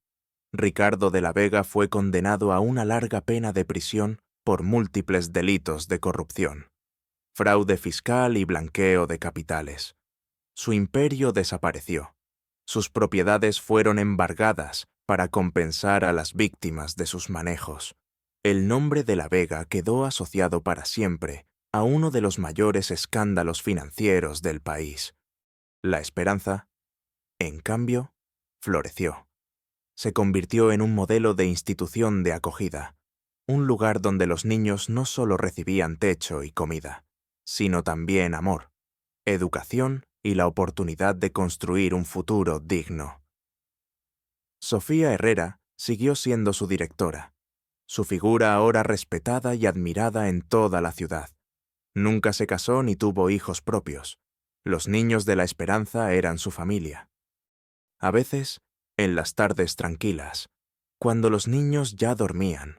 Ricardo de la Vega fue condenado a una larga pena de prisión por múltiples delitos de corrupción, fraude fiscal y blanqueo de capitales. Su imperio desapareció. Sus propiedades fueron embargadas para compensar a las víctimas de sus manejos. El nombre de la Vega quedó asociado para siempre a uno de los mayores escándalos financieros del país. La Esperanza, en cambio, floreció. Se convirtió en un modelo de institución de acogida, un lugar donde los niños no solo recibían techo y comida, sino también amor, educación y la oportunidad de construir un futuro digno. Sofía Herrera siguió siendo su directora, su figura ahora respetada y admirada en toda la ciudad. Nunca se casó ni tuvo hijos propios. Los niños de La Esperanza eran su familia. A veces, en las tardes tranquilas, cuando los niños ya dormían,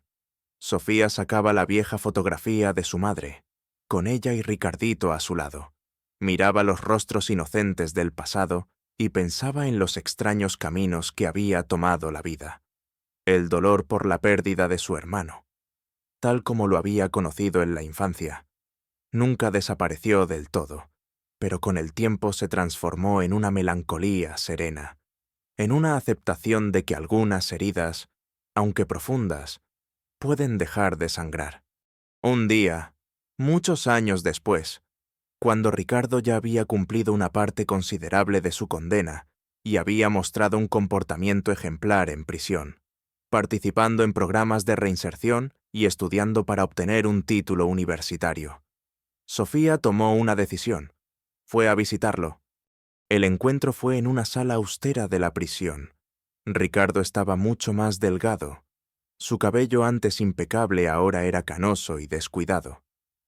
Sofía sacaba la vieja fotografía de su madre, con ella y Ricardito a su lado. Miraba los rostros inocentes del pasado y pensaba en los extraños caminos que había tomado la vida. El dolor por la pérdida de su hermano, tal como lo había conocido en la infancia, nunca desapareció del todo, pero con el tiempo se transformó en una melancolía serena, en una aceptación de que algunas heridas, aunque profundas, pueden dejar de sangrar. Un día, muchos años después, cuando Ricardo ya había cumplido una parte considerable de su condena y había mostrado un comportamiento ejemplar en prisión, participando en programas de reinserción y estudiando para obtener un título universitario. Sofía tomó una decisión. Fue a visitarlo. El encuentro fue en una sala austera de la prisión. Ricardo estaba mucho más delgado. Su cabello antes impecable ahora era canoso y descuidado.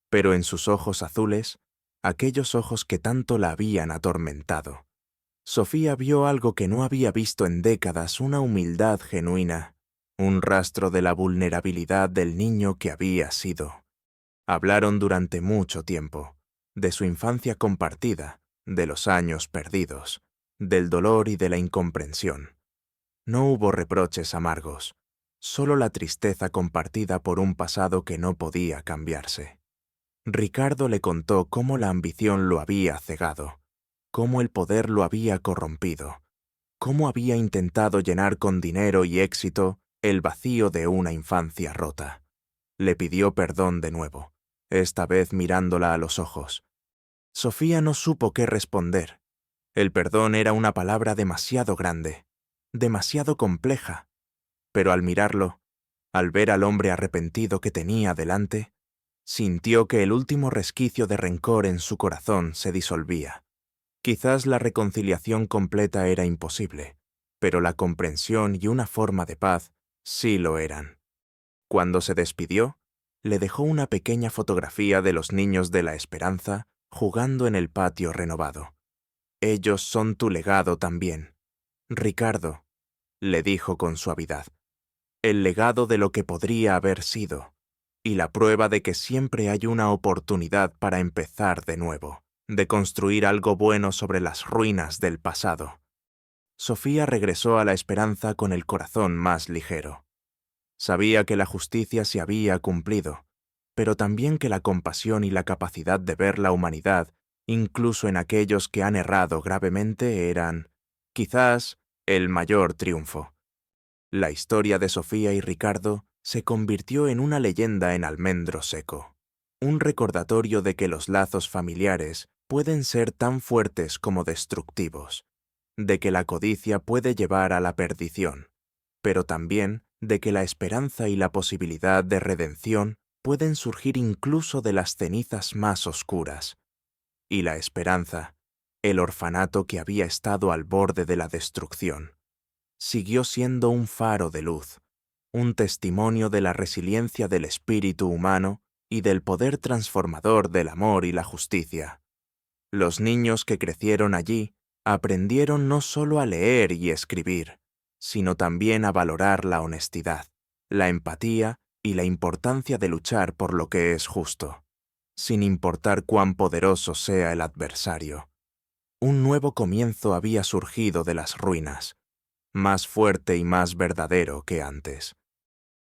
Pero en sus ojos azules, aquellos ojos que tanto la habían atormentado, Sofía vio algo que no había visto en décadas, una humildad genuina, un rastro de la vulnerabilidad del niño que había sido. Hablaron durante mucho tiempo, de su infancia compartida, de los años perdidos, del dolor y de la incomprensión. No hubo reproches amargos, solo la tristeza compartida por un pasado que no podía cambiarse. Ricardo le contó cómo la ambición lo había cegado, cómo el poder lo había corrompido, cómo había intentado llenar con dinero y éxito el vacío de una infancia rota. Le pidió perdón de nuevo, esta vez mirándola a los ojos. Sofía no supo qué responder. El perdón era una palabra demasiado grande, demasiado compleja, pero al mirarlo, al ver al hombre arrepentido que tenía delante, sintió que el último resquicio de rencor en su corazón se disolvía. Quizás la reconciliación completa era imposible, pero la comprensión y una forma de paz sí lo eran. Cuando se despidió, le dejó una pequeña fotografía de los niños de la Esperanza jugando en el patio renovado. Ellos son tu legado también. Ricardo, le dijo con suavidad, el legado de lo que podría haber sido, y la prueba de que siempre hay una oportunidad para empezar de nuevo, de construir algo bueno sobre las ruinas del pasado. Sofía regresó a la Esperanza con el corazón más ligero. Sabía que la justicia se había cumplido, pero también que la compasión y la capacidad de ver la humanidad, incluso en aquellos que han errado gravemente, eran, quizás, el mayor triunfo. La historia de Sofía y Ricardo se convirtió en una leyenda en almendro seco, un recordatorio de que los lazos familiares pueden ser tan fuertes como destructivos, de que la codicia puede llevar a la perdición, pero también de que la esperanza y la posibilidad de redención pueden surgir incluso de las cenizas más oscuras. Y la esperanza, el orfanato que había estado al borde de la destrucción, siguió siendo un faro de luz, un testimonio de la resiliencia del espíritu humano y del poder transformador del amor y la justicia. Los niños que crecieron allí aprendieron no solo a leer y escribir, sino también a valorar la honestidad, la empatía y la importancia de luchar por lo que es justo, sin importar cuán poderoso sea el adversario. Un nuevo comienzo había surgido de las ruinas, más fuerte y más verdadero que antes.